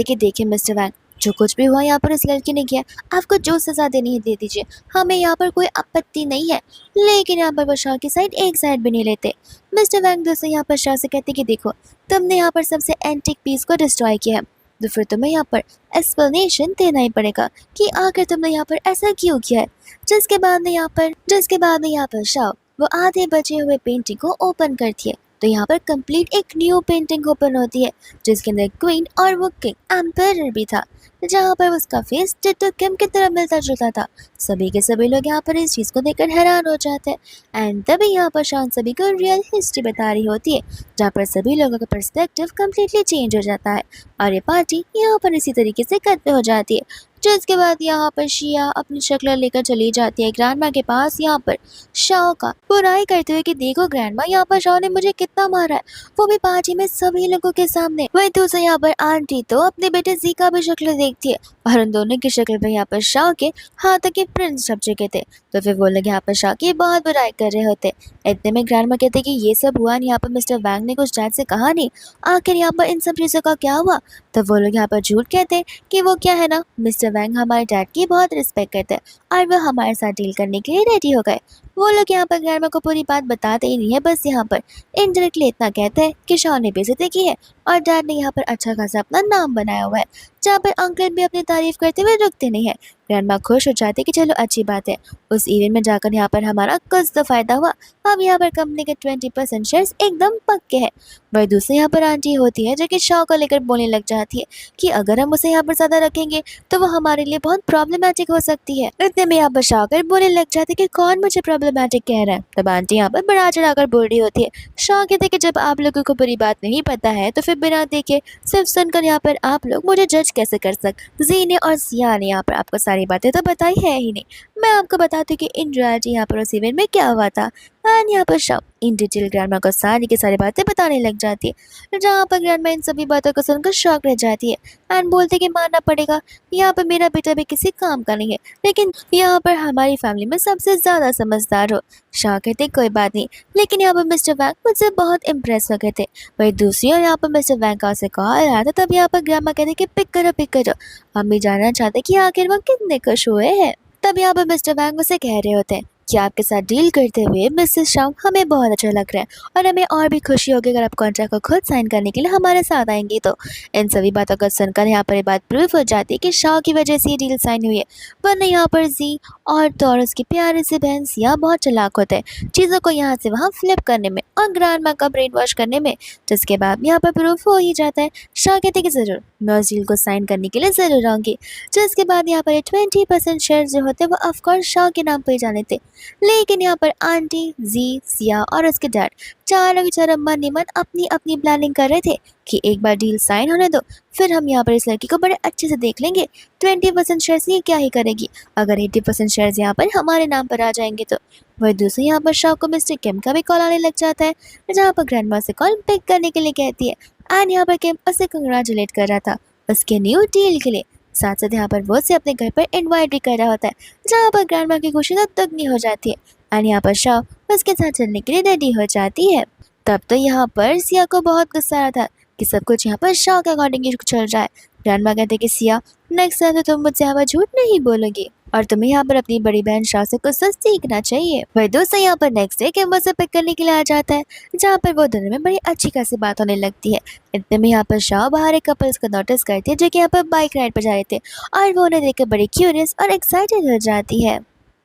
कि देखिए मिस्टर वैंग, जो कुछ भी हुआ यहाँ पर उस लड़की ने किया, आपको जो सजा देनी है दे दीजिए, हमें यहाँ पर कोई आपत्ति नहीं है। लेकिन यहाँ पर वो शॉ की साइड एक साइड भी नहीं लेते। मिस्टर वैंग दोस्तों यहाँ पर शॉ से कहते कि देखो, तुमने यहाँ पर सबसे एंटिक पीस को डिस्ट्रॉय किया है, तो फिर तुम्हें यहाँ पर एक्सप्लेनेशन देना ही पड़ेगा कि आखिर तुमने यहाँ पर ऐसा क्यों किया है। जिसके बाद में यहाँ पर शॉ वो आधे बचे हुए पेंटिंग को ओपन करती है, तो यहाँ पर कंप्लीट एक न्यू पेंटिंग ओपन होती है जिसके अंदर क्वीन और वो किंग एम्पायर भी था, जहाँ पर उसका फेस डिट्टो किम की तरह मिलता जुलता था। सभी के सभी लोग यहाँ पर इस चीज़ को देखकर हैरान हो जाते हैं। एंड तभी यहाँ पर शान सभी को रियल हिस्ट्री बता रही होती है, जहाँ पर सभी लोगों का पर्सपेक्टिव कम्प्लीटली चेंज हो जाता है और ये पार्टी यहाँ पर इसी तरीके से खत्म हो जाती है। जिसके बाद यहाँ पर शिया अपनी शक्ल लेकर चली जाती है ग्रैंडमा के पास, यहाँ पर शाओ का बुराई करते हुए कि देखो ग्रैंडमा, यहाँ पर शाओ ने मुझे कितना मारा है, वो भी पार्टी में सभी लोगों के सामने। वही दूसरे यहाँ पर आंटी तो अपने बेटे जी का भी शक्ल देखती है और उन दोनों की शक्ल पर यहाँ पर शाओ के हाथों के प्रिंट्स छप चुके थे, तो फिर वो लोग यहाँ पर शाओ की बहुत बुराई कर रहे होते। इतने में ग्रैंडमा कहते कि ये सब हुआ नहीं, यहाँ पर मिस्टर वैंग ने कुछ डैड से कहा नहीं, आखिर यहाँ पर इन सब चीज़ों का क्या हुआ। तो वो लोग यहाँ पर झूठ कहते कि वो क्या है ना, मिस्टर वैंग हमारे डैड की बहुत रिस्पेक्ट करते हैं और वो हमारे साथ डील करने के लिए रेडी हो गए। वो लोग यहाँ पर ग्रैंडमा को पूरी बात बताते ही नहीं है, बस यहाँ पर इनडायरेक्टली इतना कहते हैं कि शॉ ने बेइज्जती की है और डैड ने यहाँ पर अच्छा खासा अपना नाम बनाया हुआ है, जहाँ पर अंकल भी अपनी तारीफ करते हुए रुकते नहीं है। ग्रैंडमा खुश हो जाती कि चलो अच्छी बात है, उस इवेंट में जाकर यहाँ पर हमारा कुछ तो फायदा हुआ, अब यहाँ पर कंपनी के 20% शेयर्स एकदम पक्के हैं। वही दूसरी यहाँ पर आंटी होती है जो कि शॉ को लेकर बोलने लग जाती है कि अगर हम उसे यहाँ पर ज़्यादा रखेंगे तो वो हमारे लिए बहुत प्रॉब्लमेटिक हो सकती है। इतने में यहाँ पर शॉ कर बोलने लग जाती है कि कौन मुझे प्रॉब्लमेटिक कह रहा है। तब आंटी यहाँ पर बढ़ा चढ़ाकर बोल रही होती है। शॉ कहते हैं कि जब आप लोगों को पूरी बात नहीं पता है तो फिर बिना देखे सिर्फ सुनकर यहाँ पर आप लोग मुझे जज कैसे कर सकते। जी ने और सिया ने यहाँ पर आपको सारी बातें तो बताई है ही नहीं, मैं आपको बताती हूँ कि इन रियलिटी यहाँ पर उस इवेंट में क्या हुआ था। एंड यहाँ पर शॉ इन डिटेल ग्रैंडमा को सारी की सारी बातें बताने लग जाती है, जहाँ पर ग्रैंडमा इन सभी बातों को सुनकर शॉक रह जाती है एंड बोलते कि मानना पड़ेगा यहाँ पर मेरा बेटा भी किसी काम का नहीं है, लेकिन यहाँ पर हमारी फैमिली में सबसे ज़्यादा समझदार हो। शॉ कहते कोई बात नहीं, लेकिन यहाँ पर मिस्टर वैंग मुझसे बहुत इम्प्रेस हो गए थे। वही दूसरी और यहाँ पर मिस्टर वैंग का उसे कॉल आया था, तब यहाँ पर ग्रैंडमा कहते कि पिक करो, हम भी जानना चाहते कि आखिर वो कितने खुश हुए हैं। तब यहाँ पर मिस्टर वैंग उसे कह रहे होते हैं कि आपके साथ डील करते हुए मिसेस शाओ हमें बहुत अच्छा लग रहा है और हमें और भी खुशी होगी अगर आप कॉन्ट्रैक्ट को खुद साइन करने के लिए हमारे साथ आएंगी। तो इन सभी बातों को सुनकर यहाँ पर ये बात प्रूफ हो जाती है कि शाओ की वजह से ये डील साइन हुई है, वरना यहाँ पर जी और टॉरस की प्यारे से बहन सिया बहुत चालाक होते हैं चीज़ों को यहाँ से वहाँ फ्लिप करने में और ग्रैंडमा का ब्रेन वॉश करने में, जिसके बाद यहाँ पर प्रूफ हो ही जाता है। शाओ कहते कि ज़रूर मैं उस डील को साइन करने के लिए ज़रूर आऊँगी, जिसके बाद यहाँ पर 20% शेयर जो होते हैं वो ऑफकोर्स शाओ के नाम पर ही जाने थे। लेकिन यहाँ पर आंटी, जी, सिया और उसके डैड चारों के चारों मन ही मन अपनी अपनी प्लानिंग कर रहे थे कि एक बार डील साइन होने दो, फिर हम यहाँ पर इस लड़की को बड़े अच्छे से देख लेंगे। 20% शेयर्स ये क्या ही करेगी, अगर 80% शेयर्स यहाँ पर हमारे नाम पर आ जाएंगे तो। वही दूसरी यहाँ पर शॉ को मिस्टर किम का भी कॉल आने लग जाता है, जहाँ पर ग्रैंडमा से कॉल पिक करने के लिए कहती है एंड यहाँ पर किम उसे कंग्रेचुलेट कर रहा था उसके न्यू डील के लिए। साथ साथ यहाँ पर वो उसे अपने घर पर इनवाइट भी कर रहा होता है, जहाँ पर ग्रैंडमा की खुशी तो दुगनी हो जाती है एंड यहाँ पर शॉ उसके साथ चलने के लिए रेडी हो जाती है। तब तो यहाँ पर सिया को बहुत गुस्सा आ रहा था कि सब कुछ यहाँ पर शॉ के अकॉर्डिंग ही चल रहा है। ग्रैंडमा कहते कि सिया नेक्स्ट टाइम तो तुम मुझसे यहाँ पर झूठ नहीं बोलोगी और तुम्हें यहाँ पर अपनी बड़ी बहन शॉ से कुछ तो सीखना चाहिए। वही दोस्तों यहाँ पर नेक्स्ट डे किम उसे पिक करने के लिए आ जाता है, जहाँ पर वो दोनों में बड़ी अच्छी खासी बात होने लगती है। इतने में यहाँ पर शॉ बाहर एक कपल्स को नोटिस करती है जो कि यहाँ पर बाइक राइड पर जा रहे थे और वो उन्हें देखकर बड़ी क्यूरियस और एक्साइटेड हो जाती है।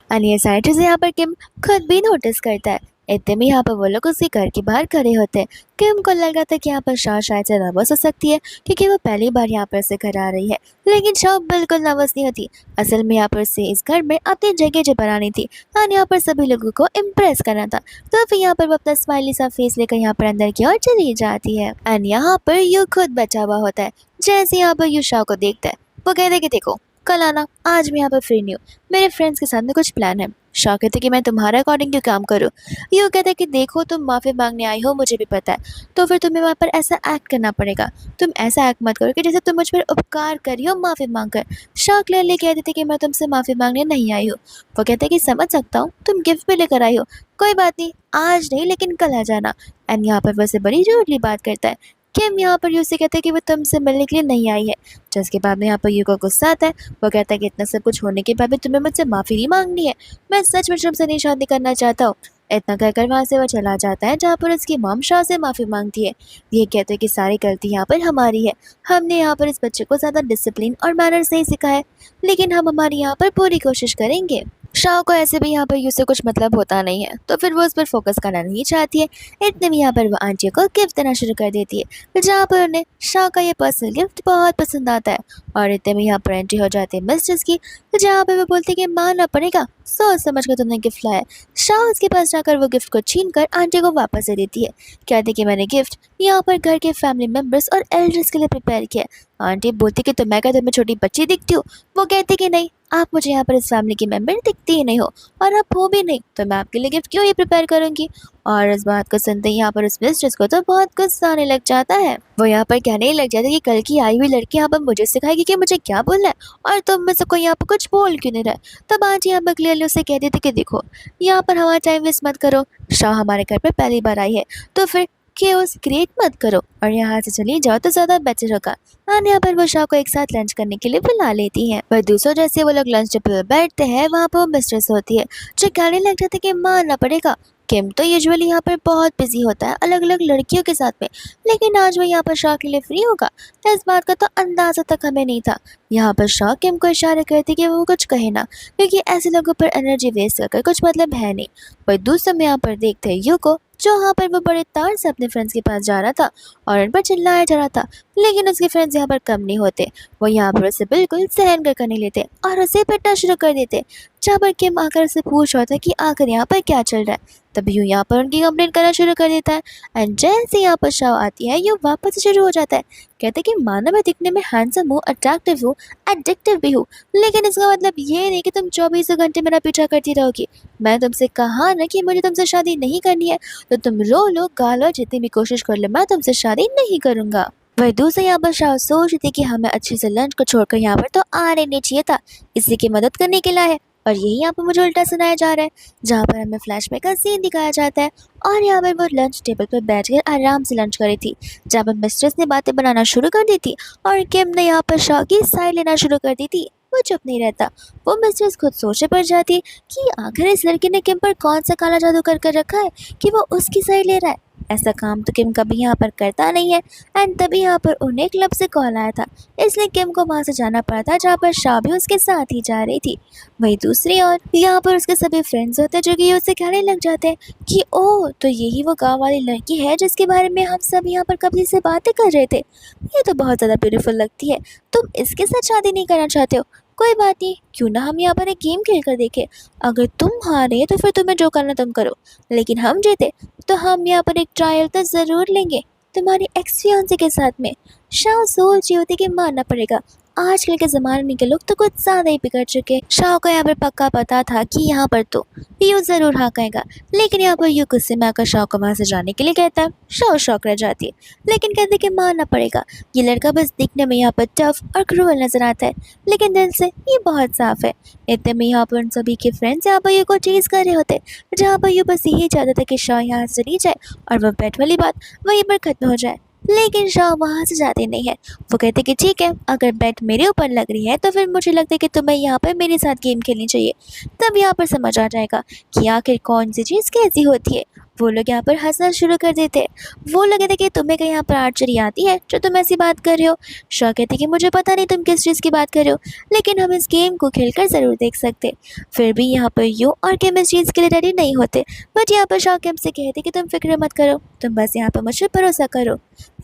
अन्य साइड से यहाँ पर किम खुद भी नोटिस करता है। इतने में यहाँ पर वो लोग उसके घर के बाहर खड़े होते हैं। किम को लग रहा था कि यहाँ पर शॉ शायद से नर्वस हो सकती है क्योंकि वो पहली बार यहाँ पर से घर आ रही है, लेकिन शॉ बिल्कुल नर्वस नहीं होती। असल में यहाँ पर से इस घर में अपनी जगह जो बनानी थी और यहाँ पर सभी लोगों को इम्प्रेस करना था, तो फिर यहाँ पर वो अपना स्माइली सा फेस लेकर यहाँ पर अंदर की ओर चली जाती है। एंड यहाँ पर यू खुद बचा हुआ होता है। जैसे यहाँ पर यू शॉ को देखता है वो कहते कि देखो कल आना, आज मैं यहाँ पर फ्री नहीं हूँ, मेरे फ्रेंड्स के साथ में कुछ प्लान है। शॉ कहते कि मैं तुम्हारे अकॉर्डिंग क्यों काम करूँ। यूँ कहते कि देखो तुम माफ़ी मांगने आई हो मुझे भी पता है, तो फिर तुम्हें वहाँ पर ऐसा एक्ट करना पड़ेगा। तुम ऐसा एक्ट मत करो कि जैसे तुम मुझ पर उपकार करी हो माफ़ी मांग कर। शॉ क्लियरली कह देते कि मैं तुमसे माफ़ी मांगने नहीं आई हूँ। वो कहते कि समझ सकता हूँ, तुम गिफ्ट भी लेकर आई हो, कोई बात नहीं आज नहीं लेकिन कल आ जाना। एंड यहाँ पर वैसे बड़ी रूडली बात करता है। किम यहाँ पर यू से कहते हैं कि वो तुमसे मिलने के लिए नहीं आई है, जिसके बाद में यहाँ पर यू को गुस्सा आता है। वो कहता है कि इतना सब कुछ होने के बाद भी तुम्हें मुझसे माफ़ी नहीं मांगनी है, मैं सच में तुमसे नहीं शादी करना चाहता हूँ। इतना कहकर वहाँ से वो चला जाता है, जहाँ पर उसकी मॉम शाह से माफ़ी मांगती है। ये कहते हैं कि सारी गलती यहाँ पर हमारी है, हमने यहाँ पर इस बच्चे को ज़्यादा डिसिप्लिन और मैनर्स नहीं सिखाया, लेकिन हम हमारी यहाँ पर पूरी कोशिश करेंगे। शाह को ऐसे भी यहाँ पर यू से कुछ मतलब होता नहीं है, तो फिर वो उस पर फोकस करना नहीं चाहती है। इतने में यहाँ पर वो आंटी को गिफ्ट देना शुरू कर देती है, जहाँ पर उन्हें शाह का ये पर्सनल गिफ्ट बहुत पसंद आता है। और इतने में यहाँ पर एंट्री हो जाती है मिस्ट्रेस की, जहाँ पर वो बोलती है कि मानना पड़ेगा, सोच समझ कर तुमने गिफ्ट लाया। शाह उसके पास जाकर वो गिफ्ट को छीन कर आंटी को वापस दे देती है, कहती कि मैंने गिफ्ट यहाँ पर घर के फैमिली मेम्बर्स और एल्डर्स के लिए प्रिपेयर किया। आंटी बोलती कि तो मैं क्या तुम्हें छोटी बच्ची दिखती हूँ? वो कहती कि नहीं, आप मुझे यहाँ पर इस फैमिली की मेंबर दिखती ही नहीं हो, और आप हो भी नहीं, तो मैं आपके लिए गिफ्ट क्यों ही प्रिपेयर करूंगी। और इस बात को सुनते ही यहाँ पर उस मिस्ट्रेस को तो बहुत गुस्सा आने लग जाता है। वो यहाँ पर कहने ही लग जाता है कि कल की आई हुई लड़की यहाँ पर मुझे सिखाएगी कि मुझे क्या बोलना है, और तुम में से कोई यहाँ पर कुछ बोल क्यों नहीं रहा। तब आंटी यहाँ पर क्लियरली उसे कहती थी कि देखो, यहाँ पर हमारा टाइम वेस्ट मत करो, शाह हमारे घर पर पहली बार आई है, तो फिर केओस क्रिएट मत करो और यहाँ से चली जाओ तो ज़्यादा बेटर होगा। और यहाँ पर वो शाह को एक साथ लंच करने के लिए बुला लेती हैं। पर दूसरों जैसे वो लोग लंच टेबल पर बैठते हैं, वहाँ पर वो मिस्ट्रेस होती है, जो कहने लग जाती है कि मानना पड़ेगा, किम तो यूजुअली यहाँ पर बहुत बिजी होता है अलग अलग लड़कियों के साथ में, लेकिन आज वो यहाँ पर शाह के लिए फ्री होगा, इस बात का तो अंदाज़ा तक हमें नहीं था। यहाँ पर शाह किम को इशारा करती कि वो कुछ कहे ना, क्योंकि ऐसे लोगों पर एनर्जी वेस्ट करके कुछ मतलब है नहीं। पर दूसरे में यहाँ पर देखते हैं यू को, जो यहाँ पर वो बड़े तार से अपने फ्रेंड्स के पास जा रहा था और उन पर चिल्लाया जा रहा था, लेकिन उसके फ्रेंड्स यहाँ पर कम नहीं होते। वो यहाँ पर उसे बिल्कुल सहन कर नहीं लेते और उसे पिटना शुरू कर देते, जहाँ पर किम आकर उसे पूछ रहा था कि आखिर यहाँ पर क्या चल रहा है। तब यूँ यहाँ पर उनकी कंप्लेंट करना शुरू कर देता है, एंड जैसे यहाँ पर शाह आती है, यूँ वापस शुरू हो जाता है, कहते कि माना मैं दिखने में हैंडसम हूँ, अट्रैक्टिव हूँ, एडिक्टिव भी हूँ, लेकिन इसका मतलब ये नहीं कि तुम 24 घंटे मेरा पीछा करती रहोगी। मैं तुमसे कहा ना कि मुझे तुमसे शादी नहीं करनी है, तो तुम रो लो गालो जितनी भी कोशिश कर लो, मैं तुमसे शादी नहीं करूँगा। वही दूसरे यहाँ पर शाह सोच रही थी कि हमें अच्छे से लंच को छोड़कर यहाँ पर तो आने नहीं चाहिए था, इसी की मदद करने के लिए है, और यही यहाँ पर मुझे उल्टा सुनाया जा रहा है, जहाँ पर हमें फ्लैशबैक का सीन दिखाया जाता है। और यहाँ पर वो लंच टेबल पर बैठकर आराम से लंच कर रही थी, जहाँ पर मिस्ट्रेस ने बातें बनाना शुरू कर दी थी और किम ने यहाँ पर शाह की साइड लेना शुरू कर दी थी। वो चुप नहीं रहता, वो मिस्ट्रेस खुद सोचे पड़ जाती कि आखिर इस लड़की ने किम पर कौन सा काला जादू कर कर रखा है कि वो उसकी साइड ले रहा है। ऐसा काम तो किम कभी यहाँ पर करता नहीं है। एंड तभी यहाँ पर उन्हें क्लब से कॉल आया था, इसलिए किम को वहाँ से जाना पड़ा था, जहाँ पर शाह भी उसके साथ ही जा रही थी। वहीं दूसरी ओर यहाँ पर उसके सभी फ्रेंड्स होते हैं, जो कि उससे कहने लग जाते हैं कि ओह, तो यही वो गाँव वाली लड़की है जिसके बारे में हम सब यहाँ पर कभी से बातें कर रहे थे, ये तो बहुत ज़्यादा ब्यूटीफुल लगती है, तुम इसके साथ शादी नहीं करना चाहते हो? कोई बात नहीं, क्यों ना हम यहाँ पर एक गेम खेल कर देखें, अगर तुम हारे तो फिर तुम्हें जो करना तुम करो, लेकिन हम जीते तो हम यहाँ पर एक ट्रायल तो ज़रूर लेंगे तुम्हारी एक्स फियांसे के साथ में। शाह सोच रही होती कि मानना पड़ेगा, आजकल के ज़माने के लोग तो कुछ ज़्यादा ही बिगड़ चुके। शाह को यहाँ पर पक्का पता था कि यहाँ पर तो यू ज़रूर हाँ कहेगा, लेकिन यहाँ पर यू गुस्से में आकर शाह को वहाँ से जाने के लिए कहता है। शाह शौक रह जाती है, लेकिन कहते कि मानना पड़ेगा, ये लड़का बस दिखने में यहाँ पर टफ और क्रूअल नज़र आता है, लेकिन दिल से ये बहुत साफ है। इतने में यहाँ पर उन सभी के फ्रेंड्स यहाँ पर यू को चीज़ कर रहे होते, जहाँ पर यू बस यही चाहता था कि शाह यहाँ से चली जाए और वह बेट वाली बात वहीं पर ख़त्म हो जाए, लेकिन शाह वहाँ से जाते नहीं है। वो कहते कि ठीक है, अगर बेट मेरे ऊपर लग रही है तो फिर मुझे लगता है कि तुम्हें यहाँ पर मेरे साथ गेम खेलनी चाहिए। तब यहाँ पर समझ आ जाएगा कि आखिर कौन सी चीज़ कैसी होती है। वो लोग यहाँ पर हंसना शुरू कर देते। वो लोग कहते कि तुम्हें क्या यहाँ पर आर्चरी आती है जो तुम ऐसी बात कर रहे हो? शाह कहते कि मुझे पता नहीं तुम किस चीज़ की बात कर रहे हो, लेकिन हम इस गेम को खेलकर ज़रूर देख सकते। फिर भी यहाँ पर यू और किम इस चीज़ के लिए रेडी नहीं होते, बट यहाँ पर शाह किम से कहते कि तुम फिक्र मत करो, तुम बस यहाँ पर मुझे भरोसा करो।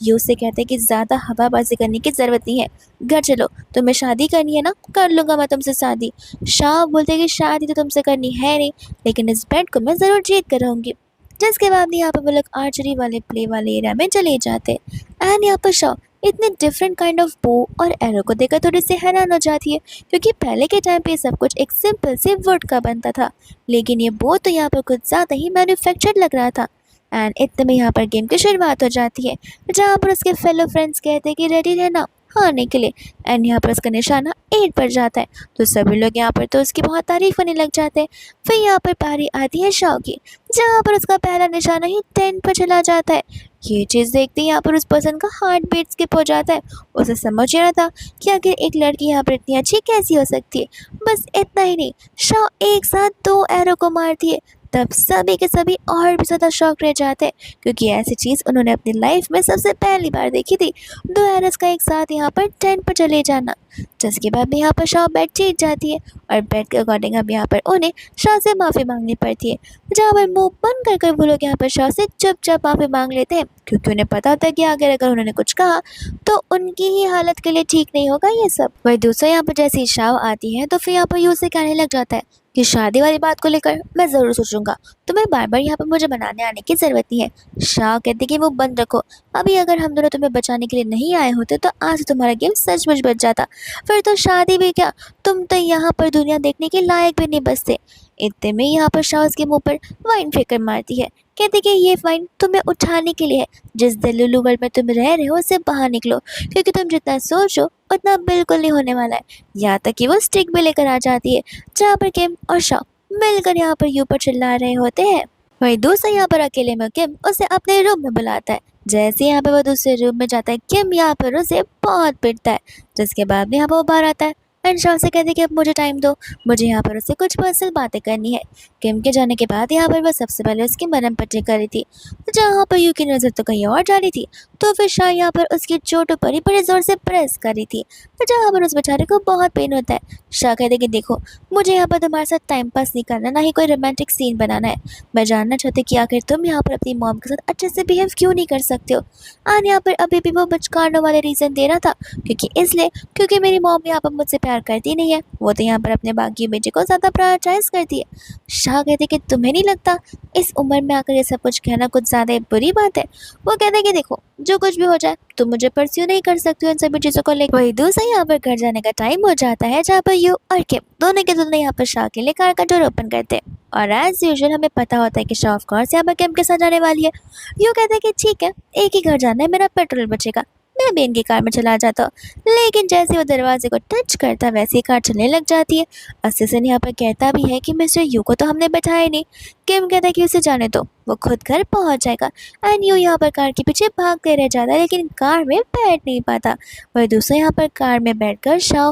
यू से कहते कि ज़्यादा हवाबाजी करने की ज़रूरत नहीं है, घर चलो, तुम्हें शादी करनी है ना, कर लूँगा मैं तुमसे शादी। शाह बोलते कि शादी तो तुमसे करनी है नहीं, लेकिन इस बेट को मैं ज़रूर जीत कर रहूँगी। जिसके बाद यहाँ पर वो लोग आर्चरी वाले प्ले वाले एरिया में चले जाते। एंड यहाँ पर शाह इतने डिफरेंट काइंड ऑफ बो और एरो को देखकर थोड़ी सी हैरान हो जाती है, क्योंकि पहले के टाइम पे सब कुछ एक सिंपल से वुड का बनता था, लेकिन ये बो तो यहाँ पर कुछ ज़्यादा ही मैन्युफैक्चर्ड लग रहा था। एंड इतने में यहाँ पर गेम की शुरुआत हो जाती है, जहाँ पर उसके फेलो फ्रेंड्स कहते हैं कि रेडी रहना हारने के लिए। एंड यहाँ पर उसका निशाना 8 पर जाता है, तो सभी लोग यहाँ पर तो उसकी बहुत तारीफ होने लग जाते हैं। फिर यहाँ पर पारी आती है शाह की, जहाँ पर उसका पहला निशाना ही 10 पर चला जाता है। ये चीज़ देखते ही यहाँ पर उस पर्सन का हार्ट बीट स्किप हो जाता है। उसे समझ नहीं आता कि आखिर एक लड़की यहाँ पर इतनी अच्छी कैसी हो सकती है। बस इतना ही नहीं, शॉ एक साथ 2 एरो को मारती है। तब सभी के सभी और भी ज़्यादा शॉक रह जाते हैं, क्योंकि ऐसी चीज़ उन्होंने अपनी लाइफ में सबसे पहली बार देखी थी। 2 एरोज़ का एक साथ यहाँ पर 10 पर चले जाना। जिसके बाद भी यहाँ पर शॉ बेड जीत जाती है और बेड के अकॉर्डिंग अब यहाँ पर उन्हें शॉ से माफ़ी मांगनी पड़ती है। जहाँ पर मुँह बंद कर कर वो लोग यहाँ पर शॉ से चुपचाप माफ़ी मांग लेते हैं, क्योंकि उन्हें पता होता है कि अगर उन्होंने कुछ कहा तो उनकी ही हालत के लिए ठीक नहीं होगा ये सब। वही दूसरा यहाँ पर जैसे ही शाव आती है तो फिर यहाँ पर यूँ से कहने लग जाता है कि शादी वाली बात को लेकर मैं ज़रूर सोचूंगा, तुम्हें बार बार यहाँ पर मुझे मनाने आने की ज़रूरत नहीं है। शाह कहते कि वो बंद रखो, अभी अगर हम दोनों तुम्हें बचाने के लिए नहीं आए होते तो आज तुम्हारा गेम सचमुच बच जाता। फिर तो शादी भी क्या, तुम तो यहाँ पर दुनिया देखने के लायक भी नहीं बचते। इतने में यहाँ पर शाह उसके मुंह पर वाइन फेंकर मारती है। कहते कि ये वाइन तुम्हें उठाने के लिए है, जिस दिल्लू वर्ल्ड में तुम रह रहे हो उससे बाहर निकलो, क्योंकि तुम जितना सोचो उतना बिल्कुल नहीं होने वाला है। यहाँ तक कि वो स्टिक भी लेकर आ जाती है, जहाँ पर किम और शाह मिलकर यहाँ पर यू पर चिल्ला रहे होते हैं। वही दूसरा यहाँ पर अकेले में किम उसे अपने रूम में बुलाता है। जैसे यहाँ पे वो दूसरे रूम में जाता है, किम यहाँ पर उसे बहुत पिटता है। जिसके बाद यहाँ पर वो बाहर आता है एंड शाह से कहते हैं कि अब मुझे टाइम दो, मुझे यहाँ पर उससे कुछ पर्सनल बातें करनी है। किम के जाने के बाद यहाँ पर वह सबसे पहले उसकी मरहम पट्टी कर रही थी, जहाँ पर यू की नज़र तो कहीं और जा रही थी। तो फिर शाह यहाँ पर उसकी चोटों पर ही बड़े ज़ोर से प्रेस कर रही थी, जहाँ पर उस बेचारे को बहुत पेन होता है। शाह कहते कि देखो, मुझे यहाँ पर तुम्हारे साथ टाइम पास नहीं करना, ना ही कोई रोमांटिक सीन बनाना है। मैं जानना चाहती कि आखिर तुम यहाँ पर अपनी मॉम के साथ अच्छे से बिहेव क्यों नहीं कर सकते हो। और यहाँ पर अभी भी वो बचकाने वाले रीज़न दे रहा था, क्योंकि मेरी मॉम यहाँ पर मुझसे प्यार करती नहीं है, वो तो यहाँ पर अपने बाकी बेटे को ज़्यादा प्रायोरिटाइज करती है। शाह कहते कि तुम्हें नहीं लगता इस उम्र में आकर ये सब कुछ कहना कुछ ज़्यादा बुरी बात है। वो कहते कि देखो, जो कुछ भी हो जाए तुम मुझे परस्यू नहीं कर सकती हो इन सभी चीज़ों को लेकर। वही दूसरा यहाँ पर घर जाने का टाइम हो जाता है, जहाँ पर यू और किम दोनों के दोनों यहाँ पर शाह के लिए कार का डोर ओपन करते हैं। और एज यूजुअल हमें पता होता है कि शाह ऑफ कोर्स यहाँ पर किम के साथ जाने वाली है। यू कहते हैं कि ठीक है, एक ही घर जाना है, मेरा पेट्रोल बचेगा, मैं भी इनकी कार में चला जाता हूँ। लेकिन जैसे वो दरवाजे को टच करता वैसे ही कार चलने लग जाती है। असिस्टेंट यहाँ पर कहता भी है कि मिस्टर यू को तो हमने बैठाया नहीं। किम कहता है कि उसे जाने दो, वो खुद घर पहुँच जाएगा। एंड यू यहाँ पर कार के पीछे भागते रह जाता है, लेकिन कार में बैठ नहीं पाता। वही दूसरा यहाँ पर कार में बैठकर शाह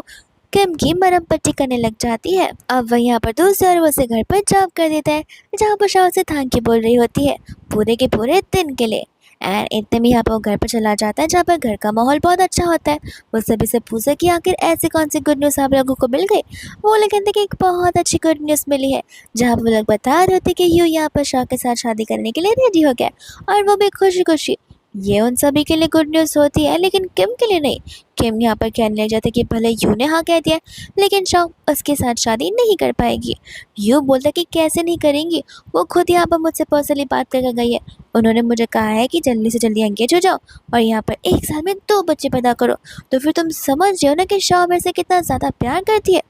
किम की मरहम पट्टी करने लग जाती है। अब वह यहाँ पर दूसरे और उसे घर पर ड्रॉप कर देता है, जहाँ पर शाह उसे थैंक यू बोल रही होती है पूरे के पूरे दिन के लिए। एंड इतने में यहाँ पर वो घर पर चला जाता है, जहाँ पर घर का माहौल बहुत अच्छा होता है। वो सभी से पूछा कि आखिर ऐसी कौन सी गुड न्यूज़ आप लोगों को मिल गई। वो लोग कहते कि एक बहुत अच्छी गुड न्यूज़ मिली है, जहाँ वो लोग बता रहे थे कि यू यहाँ पर शाह के साथ शादी करने के लिए रेडी हो गया, और वो भी खुशी खुशी। ये उन सभी के लिए गुड न्यूज़ होती है, लेकिन किम के लिए नहीं। किम यहाँ पर कहने लग जाते कि भले यू ने हाँ कह दिया, लेकिन शाह उसके साथ शादी नहीं कर पाएगी। यू बोलता कि कैसे नहीं करेंगी, वो खुद यहाँ पर मुझसे पर्सनली बात करके गई है। उन्होंने मुझे कहा है कि जल्दी से जल्दी एंगेज हो जाओ और यहाँ पर एक साल में 2 बच्चे पैदा करो। तो फिर तुम समझ जाओ ना कि शाह मेरे से कितना ज़्यादा प्यार करती है।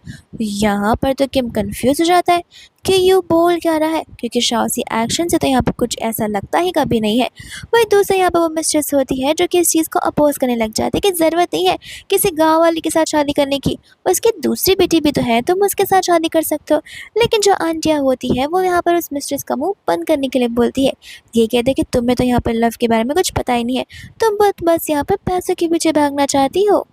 यहाँ पर तो किम कंफ्यूज हो जाता है कि यू बोल क्या रहा है, क्योंकि शाह सी एक्शन से तो यहाँ पर कुछ ऐसा लगता ही कभी नहीं है। वही दूसरा यहाँ पर वो मिस्ट्रेस होती है, जो कि इस चीज़ को अपोज करने लग जाती है कि ज़रूरत नहीं है किसी गाँव वाली के साथ शादी करने की, उसकी दूसरी बेटी भी तो है, तुम उसके साथ शादी कर सकते हो। लेकिन जो आंटियाँ होती है वो यहाँ पर उस मिस्ट्रेस का मुँह बंद करने के लिए बोलती है। ये कहते कि तुम्हें तो यहाँ पर लव के बारे में कुछ पता ही नहीं है, तुम बस यहाँ पर पैसों के पीछे भागना चाहती हो।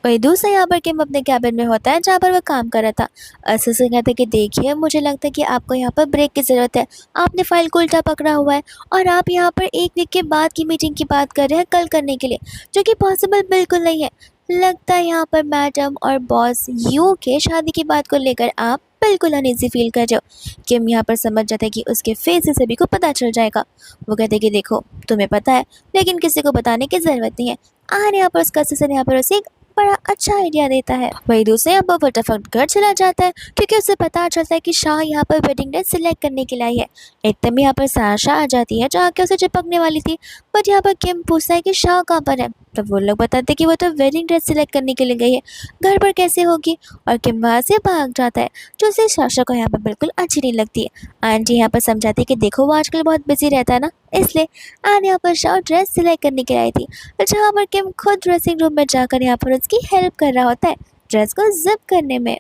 वही दूसरा यहाँ पर किम अपने कैबिन में होता है, जहाँ पर वह काम कर रहा था। असिस्टेंट कहते कि देखिए, मुझे लगता है कि आपको यहाँ पर ब्रेक की ज़रूरत है, आपने फाइल को उल्टा पकड़ा हुआ है और आप यहाँ पर 1 वीक के बाद की मीटिंग की बात कर रहे हैं कल करने के लिए, जो कि पॉसिबल बिल्कुल नहीं है। लगता है यहाँ पर मैडम और बॉस यू के शादी की बात को लेकर आप बिल्कुल अनईजी फील कर रहे हो। किम यहाँ पर समझ जाता है कि उसके फेस से सभी को पता चल जाएगा। वो कहते कि देखो, तुम्हें पता है, लेकिन किसी को बताने की ज़रूरत नहीं है। और यहाँ पर उसका असिस्टेंट यहाँ पर उसे एक बड़ा अच्छा आइडिया देता है। वही दूसरे यहाँ पर फटाफट घर चला जाता है, क्योंकि उसे पता चलता है कि शाह यहाँ पर वेडिंग डेट सिलेक्ट करने के लिए आई है। इतने में यहाँ पर साशा आ जाती है, जो आके उसे चिपकने वाली थी। बट यहाँ पर किम पूछता है कि शाह कहाँ पर है, तो वो लोग बताते हैं कि वो तो वेडिंग ड्रेस सिलेक्ट करने के लिए गई है, घर पर कैसे होगी। और किम वहाँ से भाग जाता है, जो उसे साशा को यहाँ पर बिल्कुल अच्छी नहीं लगती है। आंटी यहाँ पर समझाती है कि देखो, वो आजकल बहुत बिजी रहता है ना, इसलिए। और यहाँ पर शाह ड्रेस सिलेक्ट करने के लिए आई थी, जहाँ पर किम खुद ड्रेसिंग रूम में जाकर यहाँ पर उसकी हेल्प कर रहा होता है ड्रेस को जिप करने में।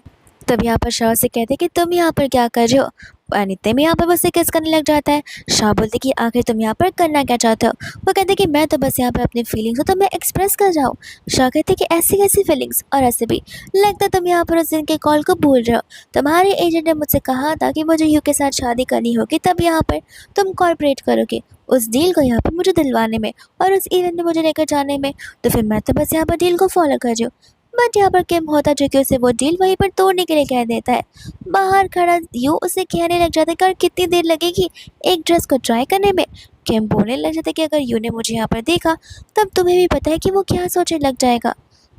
तब यहाँ पर शाह से कहते कि तुम यहाँ पर क्या कर रहे हो। और इतने में यहाँ पर वो उसे किस करने लग जाता है। शाह बोलती कि आखिर तुम यहाँ पर करना क्या चाहते हो। वो कहते कि मैं तो बस यहाँ पर अपनी फीलिंग्स हो तो मैं एक्सप्रेस कर जाऊँ। शाह कहते कि ऐसी कैसी फीलिंग्स, और ऐसे भी लगता है तुम यहाँ पर उस दिन के कॉल को भूल रहे हो। तुम्हारे एजेंट ने मुझसे कहा था कि मुझे यू के साथ शादी करनी होगी, तब यहाँ पर तुम कॉर्पोरेट करोगे उस डील को यहाँ पर मुझे दिलवाने में और उस इवेंट में मुझे लेकर जाने में। तो फिर मैं तो बस यहाँ पर डील को फॉलो कर रही हूँ। बट यहाँ पर किम होता जो कि उसे वो डील वहीं पर तोड़ने के लिए कह देता है। बाहर खड़ा यू उसे कहने लग जाता है कि और कितनी देर लगेगी एक ड्रेस को ट्राई करने में। किम बोलने लग जाता है कि अगर यू ने मुझे यहाँ पर देखा तब तुम्हें भी पता है कि वो क्या सोचने लग जाएगा।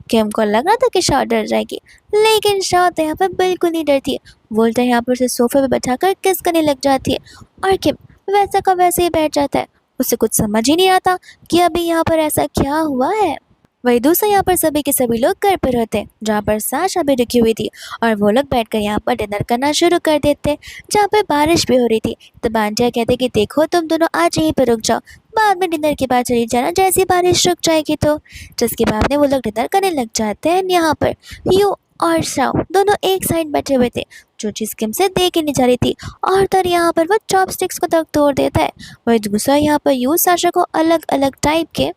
किम को लग रहा था कि शाह डर जाएगी, लेकिन शाह तो यहाँ पर बिल्कुल नहीं डरती है। वो उल्टा यहाँ पर उसे सोफे पे बैठाकर किस करने लग जाती है और किम वैसा का वैसे ही बैठ जाता है। उसे कुछ समझ ही नहीं आता कि अभी यहाँ पर ऐसा क्या हुआ है। वही दूसरा यहाँ पर सभी के सभी लोग घर पर होते हैं, जहाँ पर साशा भी रुकी हुई थी और वो लोग बैठकर यहाँ पर डिनर करना शुरू कर देते, जहाँ पर बारिश भी हो रही थी। तो बांटिया कहते कि देखो तुम दोनों आज यहीं पर रुक जाओ, बाद में डिनर के बाद चली जाना जैसी बारिश रुक जाएगी तो। जिसके बाद में वो लोग डिनर करने लग जाते हैं। यहाँ पर यू और शाओ दोनों एक साइड बैठे हुए थे, जो चीज़ किम से देख ही नहीं जा रही थी, और तर यहाँ पर वो चॉपस्टिक्स को तक तोड़ देता है। वही दूसरा यहाँ पर यू साशा को अलग अलग टाइप के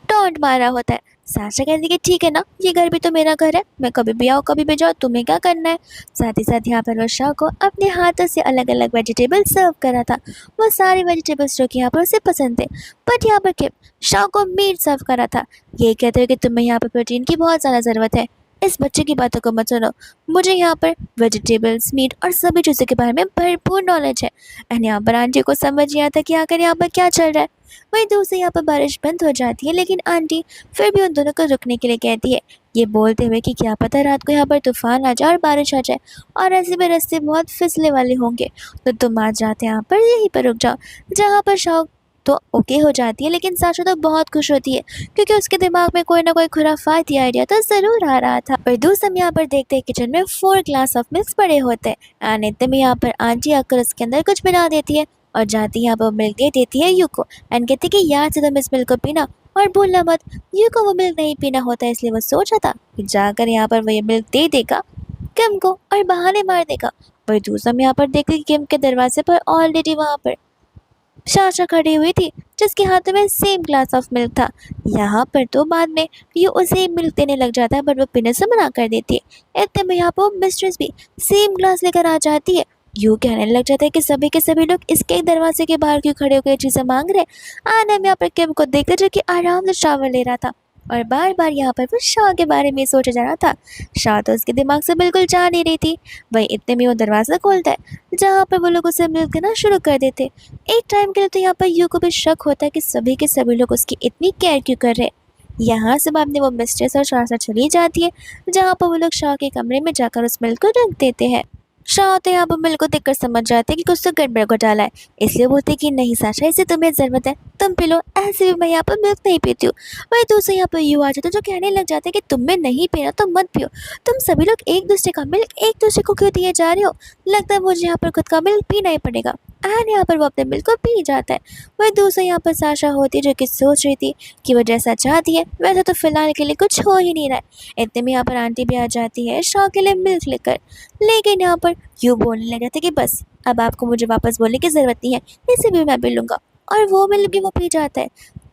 टॉन्ट मारा होता है। साशा कहती है कि ठीक है ना, ये घर भी तो मेरा घर है, मैं कभी भी आऊँ कभी भी जाऊँ, तुम्हें क्या करना है। साथ ही साथ यहाँ पर वो शाह को अपने हाथों से अलग अलग वेजिटेबल सर्व करा था। वो सारे वेजिटेबल्स जो कि यहाँ पर उसे पसंद थे। बट यहाँ पर किम शाह को मीट सर्व करा था। ये कहते हुए कि तुम्हें यहाँ पर प्रोटीन की बहुत ज़्यादा ज़रूरत है, इस बच्चे की बातों को मत सुनो, मुझे यहाँ पर वेजिटेबल्स मीट और सभी चीज़ों के बारे में भरपूर नॉलेज है। एंड यहाँ पर आंटी को समझ नहीं आता कि आखिर यहाँ पर क्या चल रहा है। वहीं दूसरी यहाँ पर बारिश बंद हो जाती है, लेकिन आंटी फिर भी उन दोनों को रुकने के लिए कहती है, ये बोलते हुए कि क्या पता रात को यहाँ पर तूफान आ जाए और बारिश आ जाए और ऐसे में रास्ते बहुत फिसले वाले होंगे, तो तुम आज जाते यहाँ पर यहीं पर रुक जाओ। जहाँ पर शाह तो ओके हो जाती है, लेकिन साशा तो बहुत खुश होती है क्योंकि उसके दिमाग में कोई ना कोई खुराफाती आइडिया तो ज़रूर आ रहा था। और दूसरा हम यहाँ पर देखते हैं किचन में 4 ग्लास ऑफ मिल्क पड़े होते हैं। एंड इतने में यहाँ पर आंटी आकर उसके अंदर कुछ बना देती है और जाती है यहाँ पर मिल्क दे देती है यू को एंड कहती है कि याद से तुम इस मिल्क को पीना और भूलना मत। यू को वो मिल्क नहीं पीना होता है, इसलिए वो सोचा था कि जाकर यहाँ पर वो ये मिल्क दे देगा किम को और बहाने मार देगा। वही दूसरा हम यहाँ पर देखते हैं कि किम के दरवाजे पर ऑलरेडी वहाँ पर साशा खड़ी हुई थी, जिसके हाथ में सेम ग्लास ऑफ मिल्क था। यहाँ पर तो बाद में ये उसे मिल्क देने लग जाता है, बट वो पीने से मना कर देती है। इतने में यहाँ पर मिस्ट्रेस भी सेम ग्लास लेकर आ जाती है। यूँ कहने लग जाता है कि सभी के सभी लोग इसके दरवाजे के बाहर क्यों खड़े होकर ये चीज़ें मांग रहे। आना में यहाँ पर किम को देखकर जो कि आराम से शावर ले रहा था और बार बार यहाँ पर वो शाह के बारे में सोचा जा रहा था। शाह तो उसके दिमाग से बिल्कुल जा नहीं रही थी। वही इतने में वो दरवाज़ा खोलता है, जहाँ पर वो लोग उसे मिल्क देना शुरू कर देते। एक टाइम के लिए तो यहाँ पर यू को भी शक होता है कि सभी के सभी लोग उसकी इतनी केयर क्यों कर रहे। यहाँ से बाद में वो मिस्ट्रेस और शाह चली जाती है, जहाँ पर वो लोग शाह के कमरे में जाकर उस मिल्क को रख देते हैं। शाह तो यहाँ पर मिल्क को देखकर समझ जाते हैं कि कुछ तो गड़बड़ को डाला है, इसलिए बोलते कि नहीं साशा, इसे तुम्हें ज़रूरत है, तुम पी लो, ऐसे भी मैं यहाँ पर मिल्क नहीं पीती हूँ। वही दूसरे यहाँ पर यू आ जाते जो कहने लग जाते हैं कि तुम्हें नहीं पीना तो मत पियो, तुम सभी लोग एक दूसरे का मिल्क एक दूसरे को क्यों दिए जा रहे हो, लगता है मुझे यहाँ पर खुद का मिल्क पीना ही पड़ेगा। एंड यहाँ पर वो अपने मिल्क को पी जाता है। वही दूसरे यहाँ पर साशा होती है जो कि सोच रही थी कि वो जैसा चाहती है वैसा तो फिलहाल के लिए कुछ हो ही नहीं रहा है। इतने में यहाँ पर आंटी भी आ जाती है शाह के लिए मिल्क लेकर, लेकिन यहाँ पर यूँ बोलने लग जाते कि बस अब आपको मुझे वापस बोलने की ज़रूरत नहीं है, इसे भी मैं पी लूँगा। और वो मिल्क भी वो पी जाता है।